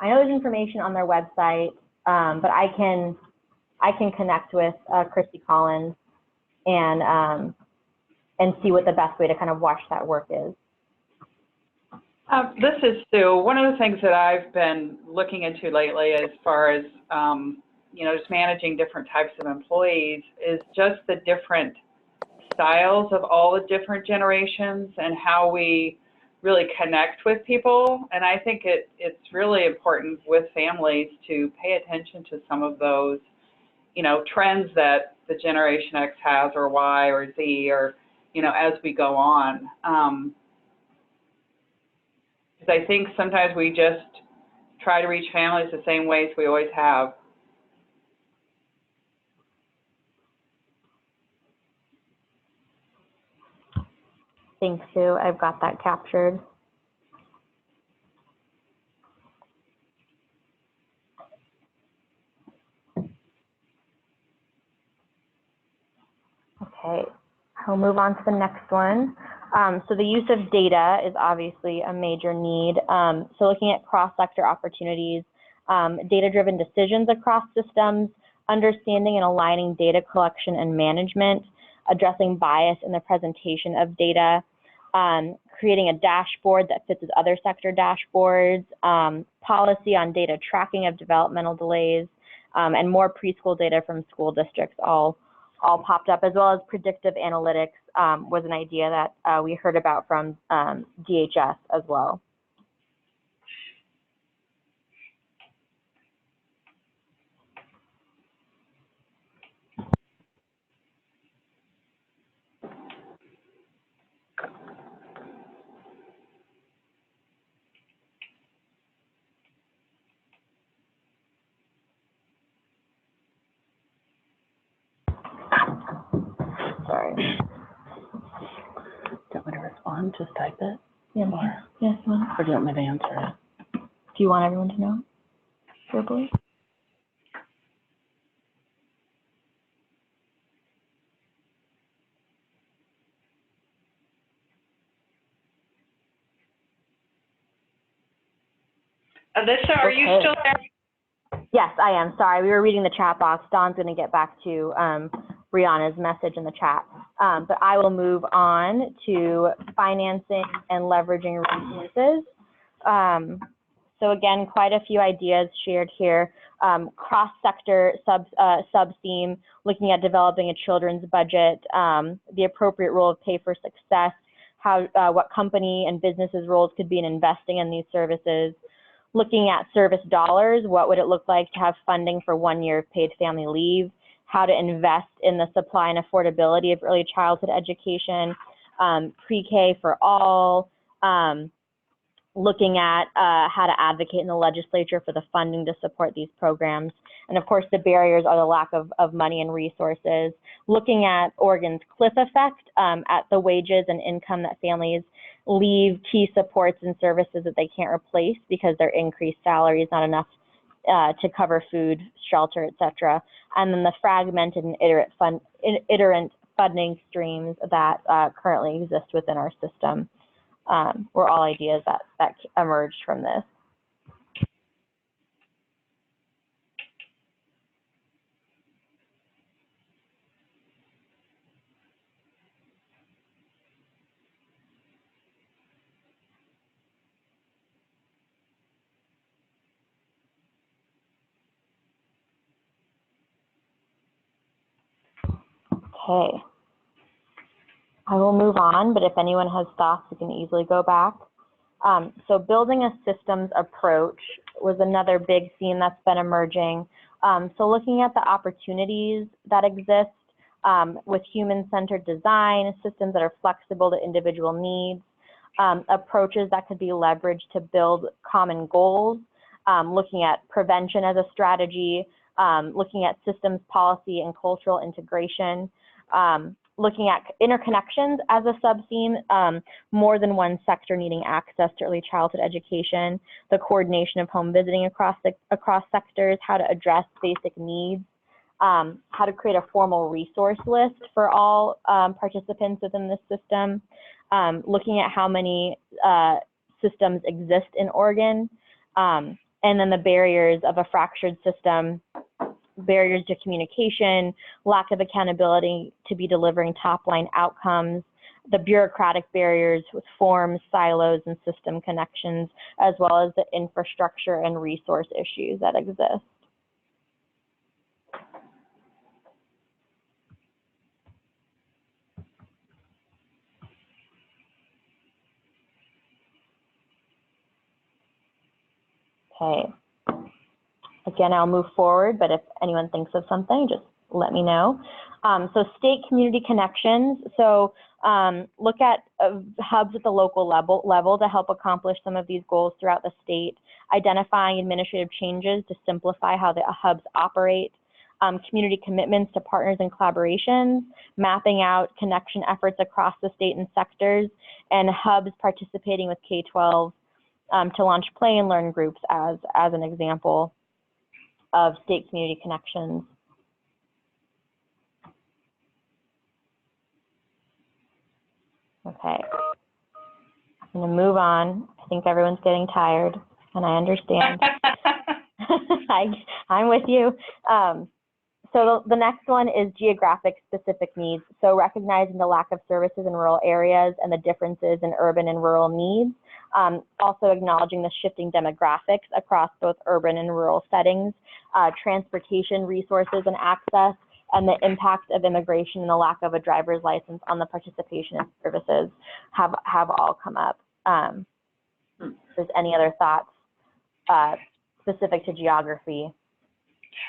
there's information on their website, but I can connect with Christy Collins and see what the best way to kind of watch that work is. This is Sue. One of the things that I've been looking into lately as far as, just managing different types of employees is just the different styles of all the different generations and how we really connect with people. And I think it's really important with families to pay attention to some of those, trends that the Generation X has, or Y or Z, or, as we go on. Because I think sometimes we just try to reach families the same ways we always have. Thanks, Sue. I've got that captured. Okay, I'll move on to the next one. So the use of data is obviously a major need. So looking at cross-sector opportunities, data-driven decisions across systems, understanding and aligning data collection and management, addressing bias in the presentation of data, creating a dashboard that fits with other sector dashboards, policy on data tracking of developmental delays, and more preschool data from school districts all popped up, as well as predictive analytics was an idea that we heard about from DHS as well. Sorry. Do you want me to respond? Just type it? Yeah, Or, yes, or do you want me to answer it? do you want everyone to know verbally? Alyssa, are you still there? Yes, I am. Sorry, we were reading the chat box. Dawn's going to get back to Brianna's message in the chat. But I will move on to financing and leveraging resources. So again, quite a few ideas shared here. Cross-sector sub-theme, looking at developing a children's budget, the appropriate role of pay for success, what company and businesses' roles could be in investing in these services, looking at service dollars, what would it look like to have funding for 1 year of paid family leave, how to invest in the supply and affordability of early childhood education, pre-K for all, looking at how to advocate in the legislature for the funding to support these programs. And of course, the barriers are the lack of money and resources. Looking at Oregon's cliff effect, at the wages and income that families leave key supports and services that they can't replace because their increased salary is not enough to cover food, shelter, et cetera. And then the fragmented and iterant funding streams that currently exist within our system were all ideas that emerged from this. Okay, I will move on, but if anyone has thoughts, we can easily go back. So building a systems approach was another big theme that's been emerging. So looking at the opportunities that exist with human-centered design, systems that are flexible to individual needs, approaches that could be leveraged to build common goals, looking at prevention as a strategy, looking at systems policy and cultural integration, looking at interconnections as a sub-theme, more than one sector needing access to early childhood education, the coordination of home visiting across sectors, how to address basic needs, how to create a formal resource list for all participants within this system, looking at how many systems exist in Oregon, and then the barriers of a fractured system, barriers to communication, lack of accountability to be delivering top-line outcomes, the bureaucratic barriers with forms, silos, and system connections, as well as the infrastructure and resource issues that exist. Okay. Again, I'll move forward, but if anyone thinks of something, just let me know. So state community connections. So look at hubs at the local level to help accomplish some of these goals throughout the state, identifying administrative changes to simplify how the hubs operate, community commitments to partners and collaborations, mapping out connection efforts across the state and sectors, and hubs participating with K-12 to launch play and learn groups as an example of state community connections. Okay, I'm gonna move on. I think everyone's getting tired, and I understand. I'm with you. So the next one is geographic specific needs. So recognizing the lack of services in rural areas and the differences in urban and rural needs. Also acknowledging the shifting demographics across both urban and rural settings, transportation resources and access, and the impact of immigration and the lack of a driver's license on the participation in services have all come up. If there's any other thoughts specific to geography?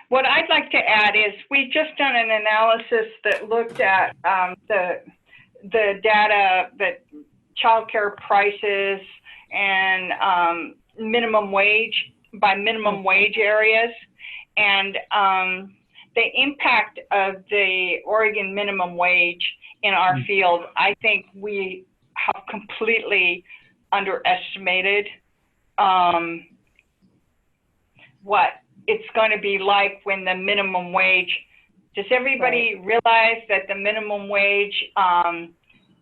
What I'd like to add is we've just done an analysis that looked at the data that childcare prices and minimum wage by minimum wage areas, and the impact of the Oregon minimum wage in our field. I think we have completely underestimated what it's going to be like when the minimum wage. Does everybody realize that the minimum wage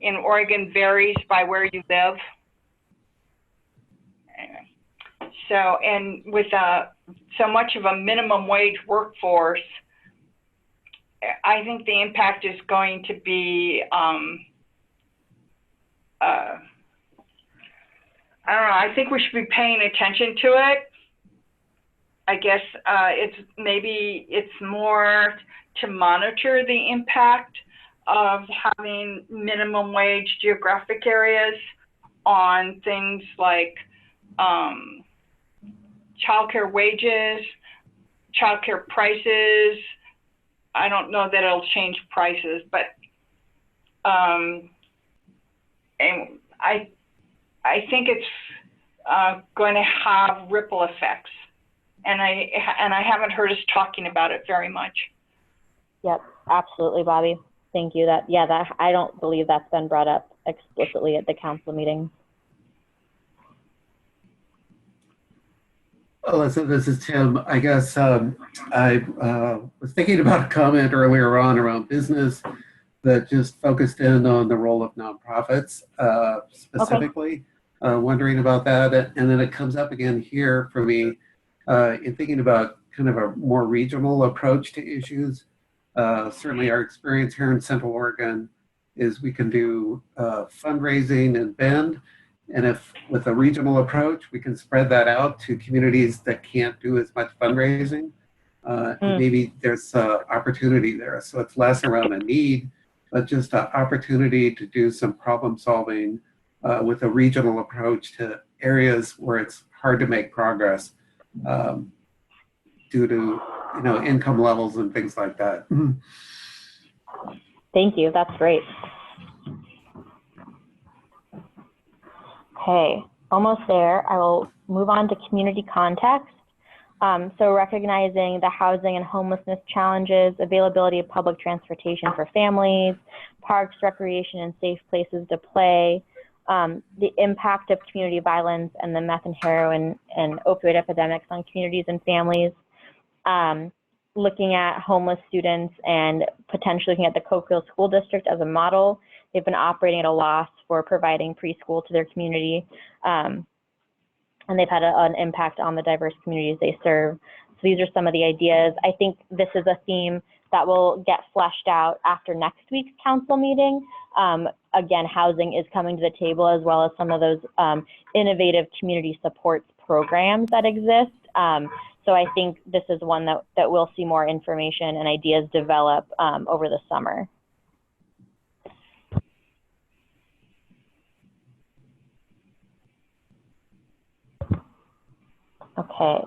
in Oregon varies by where you live? So, and with so much of a minimum wage workforce, I think the impact is going to be, I don't know, I think we should be paying attention to it. I guess it's more to monitor the impact of having minimum wage geographic areas on things like childcare wages, childcare prices. I don't know that it'll change prices, but and I think it's going to have ripple effects. And I haven't heard us talking about it very much. Yep, absolutely, Bobby. Thank you. That I don't believe that's been brought up explicitly at the council meeting. Alyssa, this is Tim. I guess I was thinking about a comment earlier on around business that just focused in on the role of nonprofits specifically, wondering about that. And then it comes up again here for me. In thinking about kind of a more regional approach to issues. Certainly our experience here in Central Oregon is we can do fundraising in Bend, and if with a regional approach, we can spread that out to communities that can't do as much fundraising. Maybe there's opportunity there. So it's less around a need, but just an opportunity to do some problem solving with a regional approach to areas where it's hard to make progress. Due to income levels and things like that. Thank you. That's great. Okay, almost there. I will move on to community context. So recognizing the housing and homelessness challenges, availability of public transportation for families, parks, recreation, and safe places to play, the impact of community violence and the meth and heroin and opioid epidemics on communities and families, looking at homeless students and potentially looking at the Coquille School District as a model. They've been operating at a loss for providing preschool to their community, and they've had an impact on the diverse communities they serve. So these are some of the ideas. I think this is a theme that will get fleshed out after next week's council meeting. Again, housing is coming to the table, as well as some of those innovative community supports programs that exist. So I think this is one that we'll see more information and ideas develop over the summer. Okay,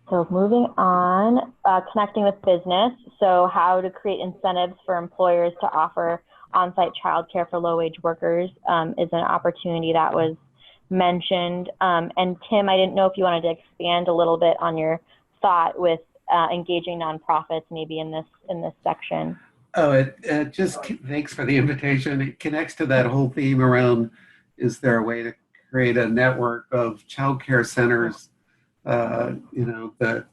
so moving on, connecting with business. So how to create incentives for employers to offer on-site childcare for low-wage workers is an opportunity that was mentioned. And Tim, I didn't know if you wanted to expand a little bit on your thought with engaging nonprofits, maybe in this section. Oh, it just thanks for the invitation. It connects to that whole theme around, is there a way to create a network of childcare centers, that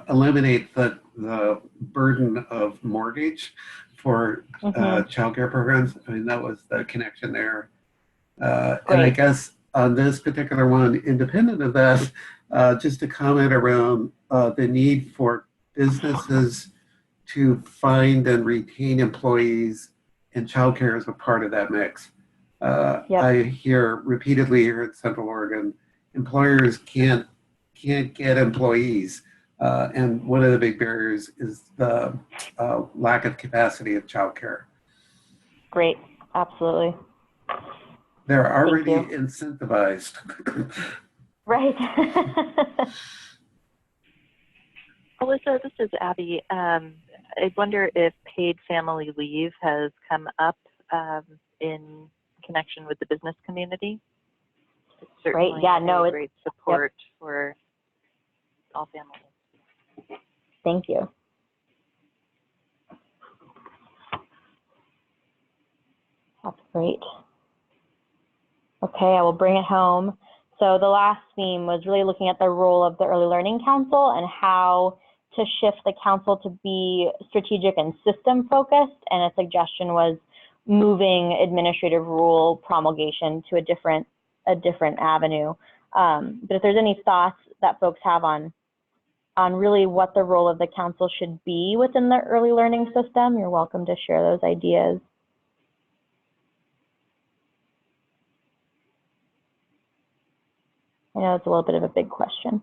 eliminate the burden of mortgage for childcare programs. I mean, that was the connection there. And I guess on this particular one, independent of that, just a comment around the need for businesses to find and retain employees, and childcare is a part of that mix. I hear repeatedly here in Central Oregon, employers can't get employees. And one of the big barriers is the lack of capacity of childcare. Great, absolutely. They're already incentivized. Right. Alyssa, this is Abby. I wonder if paid family leave has come up in connection with the business community. It's certainly Great. Yeah, no, a it's great support for all families. Thank you. That's great. Okay, I will bring it home. So the last theme was really looking at the role of the Early Learning Council and how to shift the council to be strategic and system focused. And a suggestion was moving administrative rule promulgation to a different avenue. But if there's any thoughts that folks have on really what the role of the council should be within the early learning system, you're welcome to share those ideas. I know it's a little bit of a big question.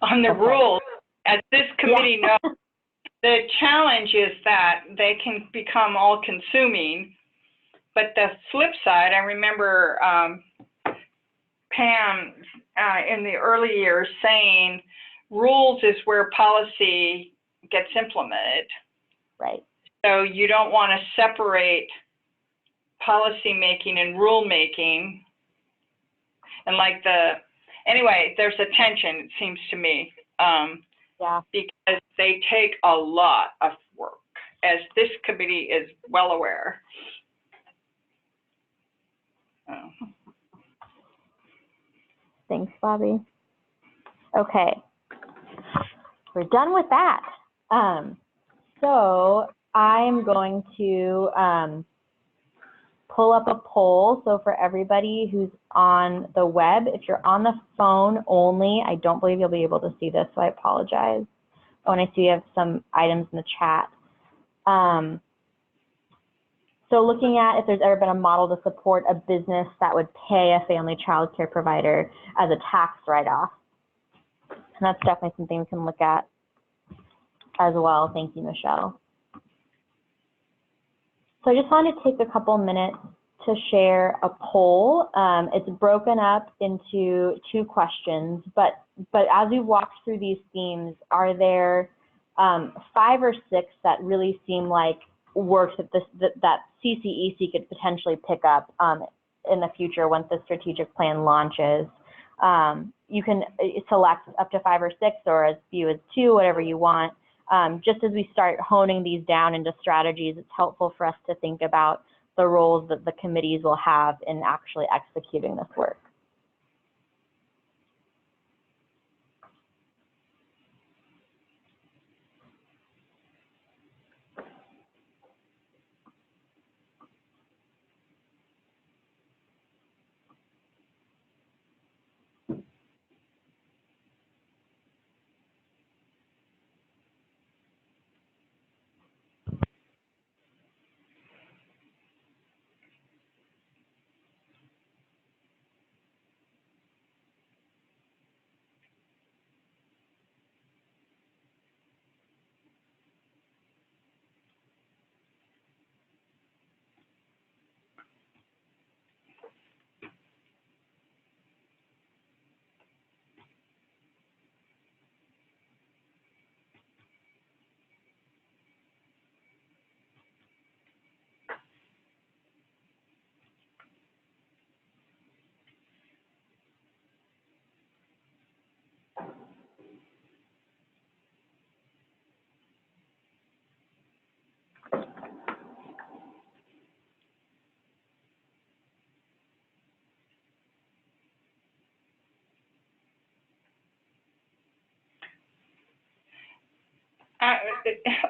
On the rules, as this committee knows, the challenge is that they can become all-consuming. But the flip side, I remember Pam in the early years saying, rules is where policy gets implemented. Right. So you don't want to separate policy making and rule making. And like anyway, there's a tension, it seems to me, because they take a lot of work, as this committee is well aware. Thanks, Bobby. Okay, we're done with that. So I'm going to pull up a poll. So for everybody who's on the web, if you're on the phone only, I don't believe you'll be able to see this, so I apologize. Oh, and I see you have some items in the chat. So looking at if there's ever been a model to support a business that would pay a family child care provider as a tax write-off. And that's definitely something we can look at as well. Thank you, Michelle. So I just wanted to take a couple minutes to share a poll. It's broken up into 2 questions, but as we walk through these themes, are there 5 or 6 that really seem like works that CCEC could potentially pick up in the future once the strategic plan launches? You can select up to 5 or 6 or as few as 2, whatever you want. Just as we start honing these down into strategies, it's helpful for us to think about the roles that the committees will have in actually executing this work.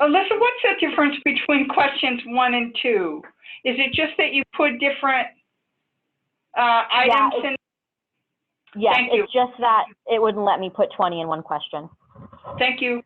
Alyssa, what's the difference between questions 1 and 2? Is it just that you put different items in? Yes, Thank you. it's just that it wouldn't let me put 20 in one question. Thank you.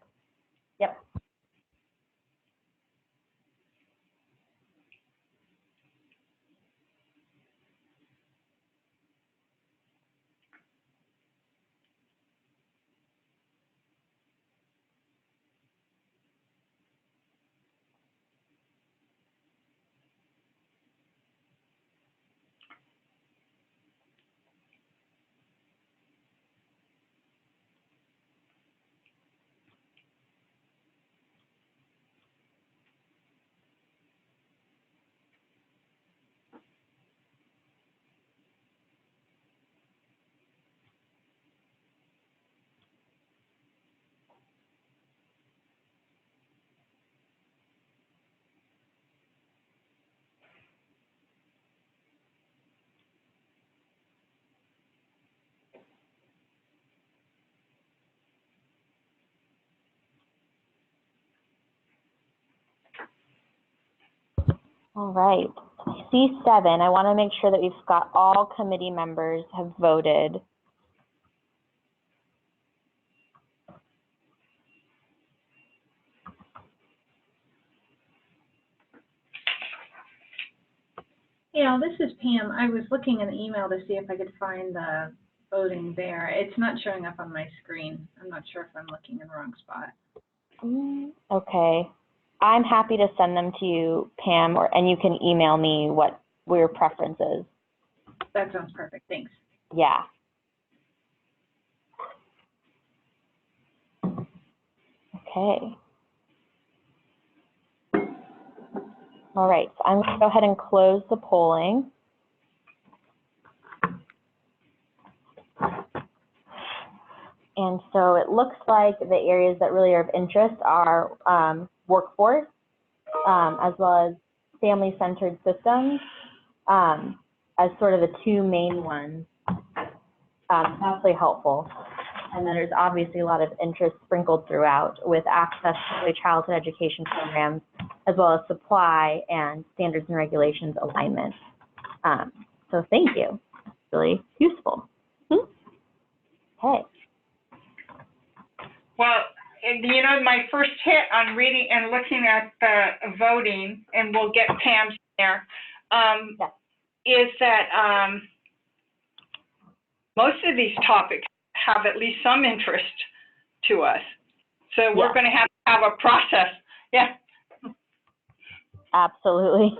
All right. C7, I want to make sure that we've got all committee members have voted. Yeah, this is Pam. I was looking in the email to see if I could find the voting there. It's not showing up on my screen. I'm not sure if I'm looking in the wrong spot. Okay. I'm happy to send them to you, Pam, and you can email me what your preference is. That sounds perfect. Thanks. Yeah. Okay. All right, so I'm going to go ahead and close the polling. And so it looks like the areas that really are of interest are workforce, as well as family-centered systems, as sort of the two main ones. That's really helpful. And then there's obviously a lot of interest sprinkled throughout with access to early childhood education programs, as well as supply and standards and regulations alignment. So thank you. It's really useful. Okay. Well, you know, my first hit on reading and looking at the voting, and we'll get Pam's there, is that most of these topics have at least some interest to us. So we're going to have a process. Yeah. Absolutely.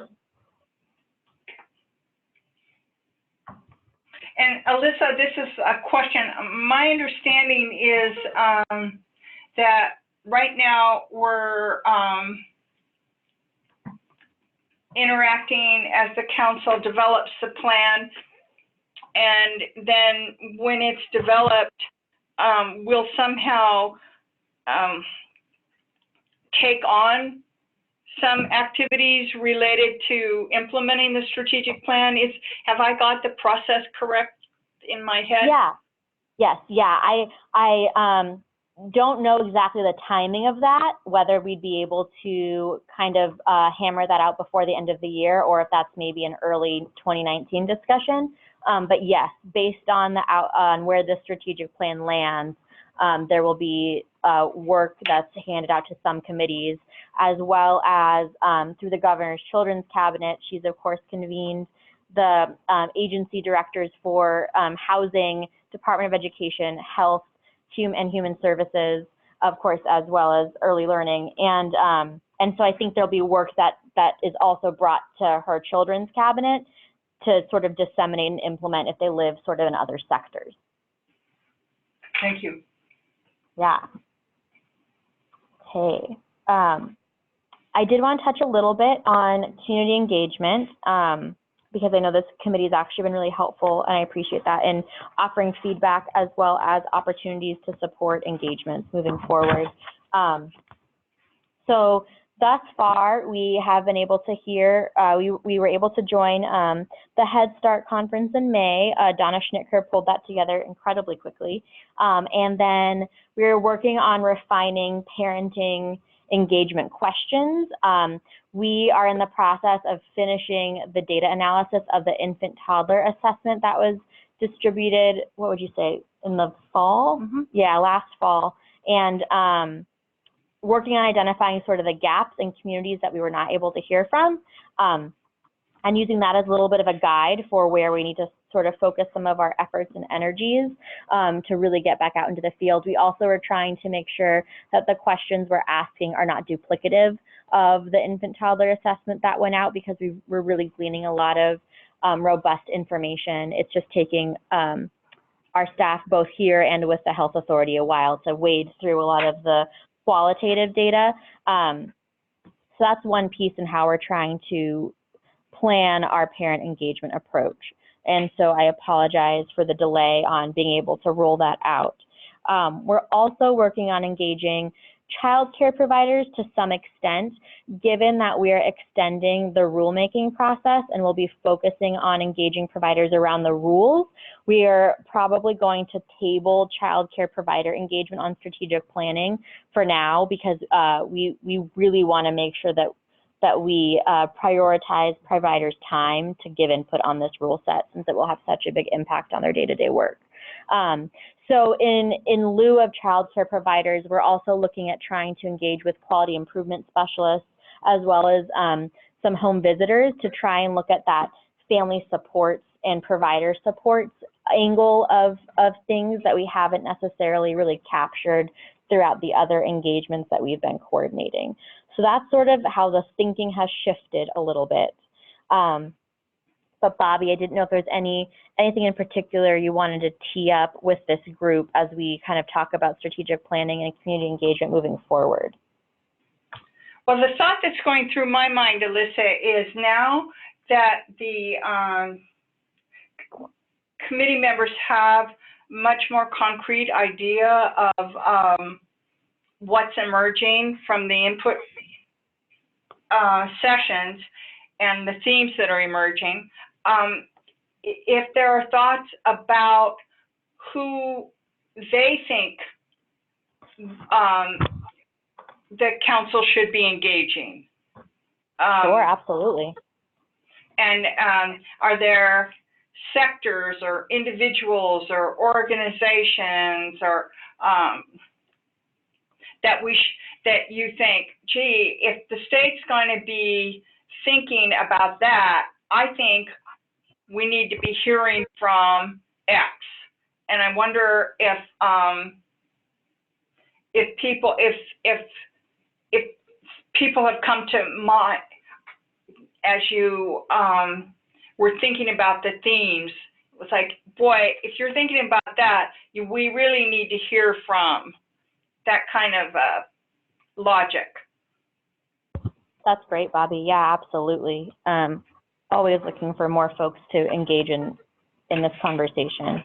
And Alyssa, this is a question. My understanding is that right now we're interacting as the council develops the plan, and then when it's developed, we'll somehow take on some activities related to implementing the strategic plan. Have I got the process correct in my head? Yeah. Yes. Yeah. I don't know exactly the timing of that, whether we'd be able to kind of hammer that out before the end of the year, or if that's maybe an early 2019 discussion. But yes, based on on where the strategic plan lands, there will be work that's handed out to some committees, as well as through the Governor's Children's Cabinet. She's, of course, convened the agency directors for Housing, Department of Education, Health, and Human Services, of course, as well as Early Learning. And so I think there'll be work that is also brought to her Children's Cabinet to sort of disseminate and implement if they live sort of in other sectors. Thank you. Yeah. Okay. I did want to touch a little bit on community engagement because I know this committee has actually been really helpful, and I appreciate that, in offering feedback as well as opportunities to support engagements moving forward. So thus far, we have been able to hear, we were able to join the Head Start conference in May. Donna Schnittker pulled that together incredibly quickly. And then we're working on refining parenting engagement questions. We are in the process of finishing the data analysis of the infant toddler assessment that was distributed, what would you say, in the fall? Mm-hmm. Yeah, last fall. And working on identifying sort of the gaps in communities that we were not able to hear from, and using that as a little bit of a guide for where we need to sort of focus some of our efforts and energies to really get back out into the field. We also are trying to make sure that the questions we're asking are not duplicative of the infant toddler assessment that went out, because we're really gleaning a lot of robust information. It's just taking our staff both here and with the health authority a while to wade through a lot of the qualitative data. So that's one piece in how we're trying to plan our parent engagement approach. And so I apologize for the delay on being able to roll that out. We're also working on engaging child care providers to some extent, given that we are extending the rulemaking process and we'll be focusing on engaging providers around the rules. We are probably going to table child care provider engagement on strategic planning for now, because we really want to make sure that that we prioritize providers' time to give input on this rule set, since it will have such a big impact on their day-to-day work. So in lieu of childcare providers, we're also looking at trying to engage with quality improvement specialists, as well as some home visitors, to try and look at that family supports and provider supports angle of things that we haven't necessarily really captured throughout the other engagements that we've been coordinating. So that's sort of how the thinking has shifted a little bit. But Bobby, I didn't know if there's anything in particular you wanted to tee up with this group as we kind of talk about strategic planning and community engagement moving forward. Well, the thought that's going through my mind, Alyssa, is now that the committee members have much more concrete idea of what's emerging from the input sessions and the themes that are emerging. If there are thoughts about who they think the council should be engaging. Sure, absolutely. And are there sectors or individuals or organizations or that you think, gee, if the state's going to be thinking about that, I think we need to be hearing from X. And I wonder if people have come to mind as you were thinking about the themes. It was like, boy, if you're thinking about that, we really need to hear from that kind of logic. That's great, Bobby. Yeah, absolutely. Always looking for more folks to engage in this conversation.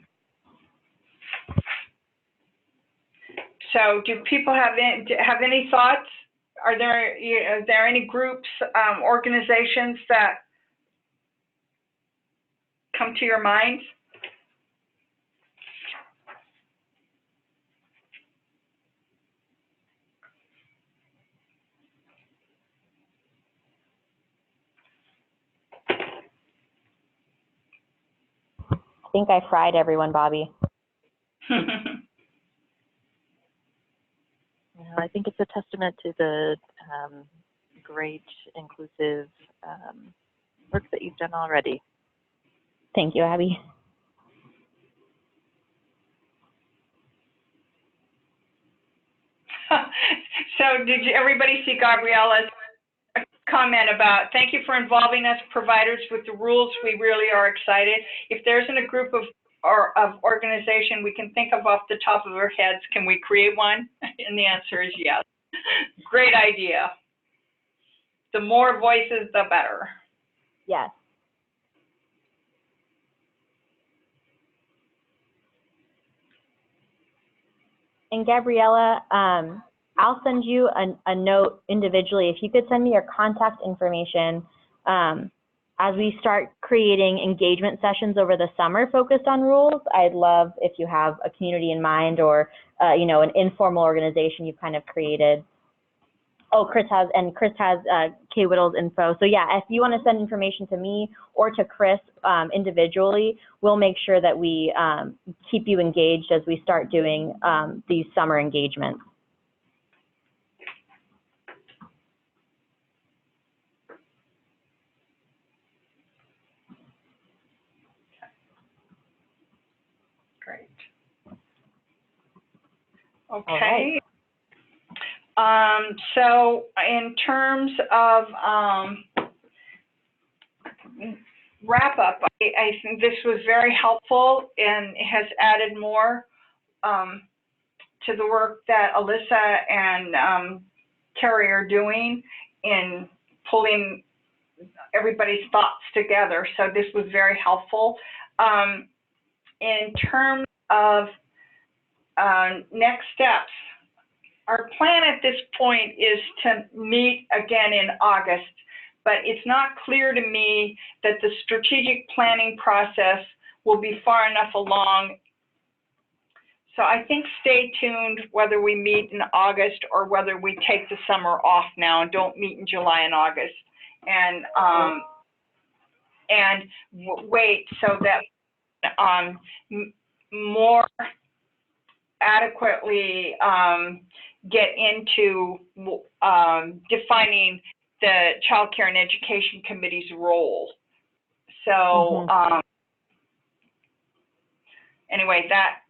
So do people have any thoughts? Are there any groups, organizations that come to your mind? I think I fried everyone, Bobby. I think it's a testament to the great inclusive work that you've done already. Thank you, Abby. So did everybody see Gabriella's comment about, thank you for involving us providers with the rules. We really are excited. If there isn't a group of organization we can think of off the top of our heads, can we create one? And the answer is yes. Great idea. The more voices, the better. Yes. And Gabriella, I'll send you a note individually. If you could send me your contact information as we start creating engagement sessions over the summer focused on rules. I'd love if you have a community in mind or an informal organization you've kind of created. Oh, Chris has Kay Whittle's info. So yeah, if you want to send information to me or to Chris individually, we'll make sure that we keep you engaged as we start doing these summer engagements. Great. Okay. So in terms of wrap up, I think this was very helpful and has added more to the work that Alyssa and Carrie are doing in pulling everybody's thoughts together. So this was very helpful. In terms of next steps, our plan at this point is to meet again in August, but it's not clear to me that the strategic planning process will be far enough along. So I think stay tuned whether we meet in August or whether we take the summer off now and don't meet in July and August. and wait so that more adequately get into defining the Child Care and Education Committee's role. So anyway, that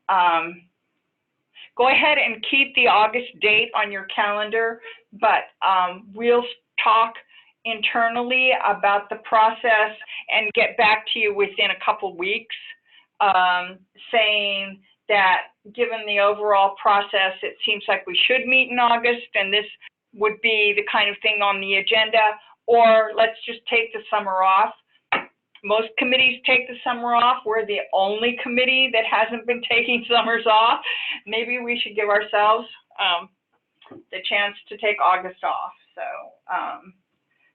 go ahead and keep the August date on your calendar, but we'll talk internally about the process and get back to you within a couple weeks, saying that given the overall process, it seems like we should meet in August, and this would be the kind of thing on the agenda, or let's just take the summer off. Most committees take the summer off. We're the only committee that hasn't been taking summers off. Maybe we should give ourselves the chance to take August off.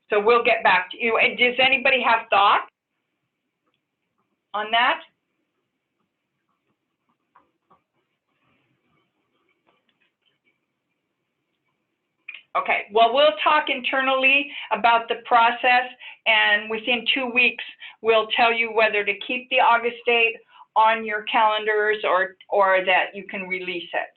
So we'll get back to you. And does anybody have thoughts on that? Okay, well, we'll talk internally about the process, and within 2 weeks, we'll tell you whether to keep the August date on your calendars or that you can release it.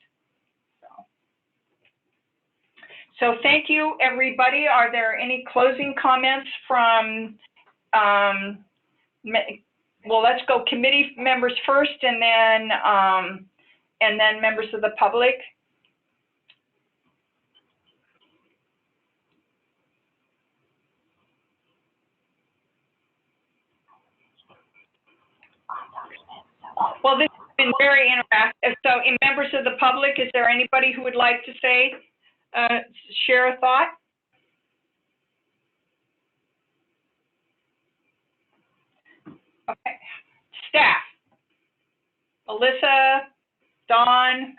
So thank you, everybody. Are there any closing comments from, well, let's go committee members first, and then members of the public. Well, this has been very interactive. So, in members of the public, is there anybody who would like to say, share a thought? Okay. Staff. Alyssa, Dawn,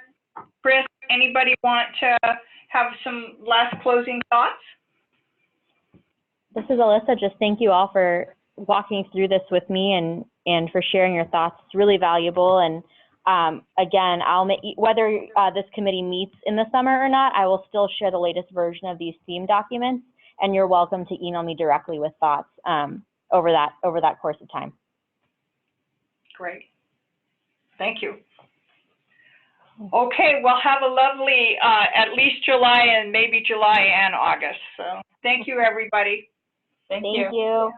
Chris, anybody want to have some last closing thoughts? This is Alyssa. Just thank you all for walking through this with me and for sharing your thoughts. It's really valuable. And again, whether this committee meets in the summer or not, I will still share the latest version of these theme documents, and you're welcome to email me directly with thoughts over that course of time. Great. Thank you. Okay, well, have a lovely at least July and maybe July and August. So thank you, everybody. Thank you.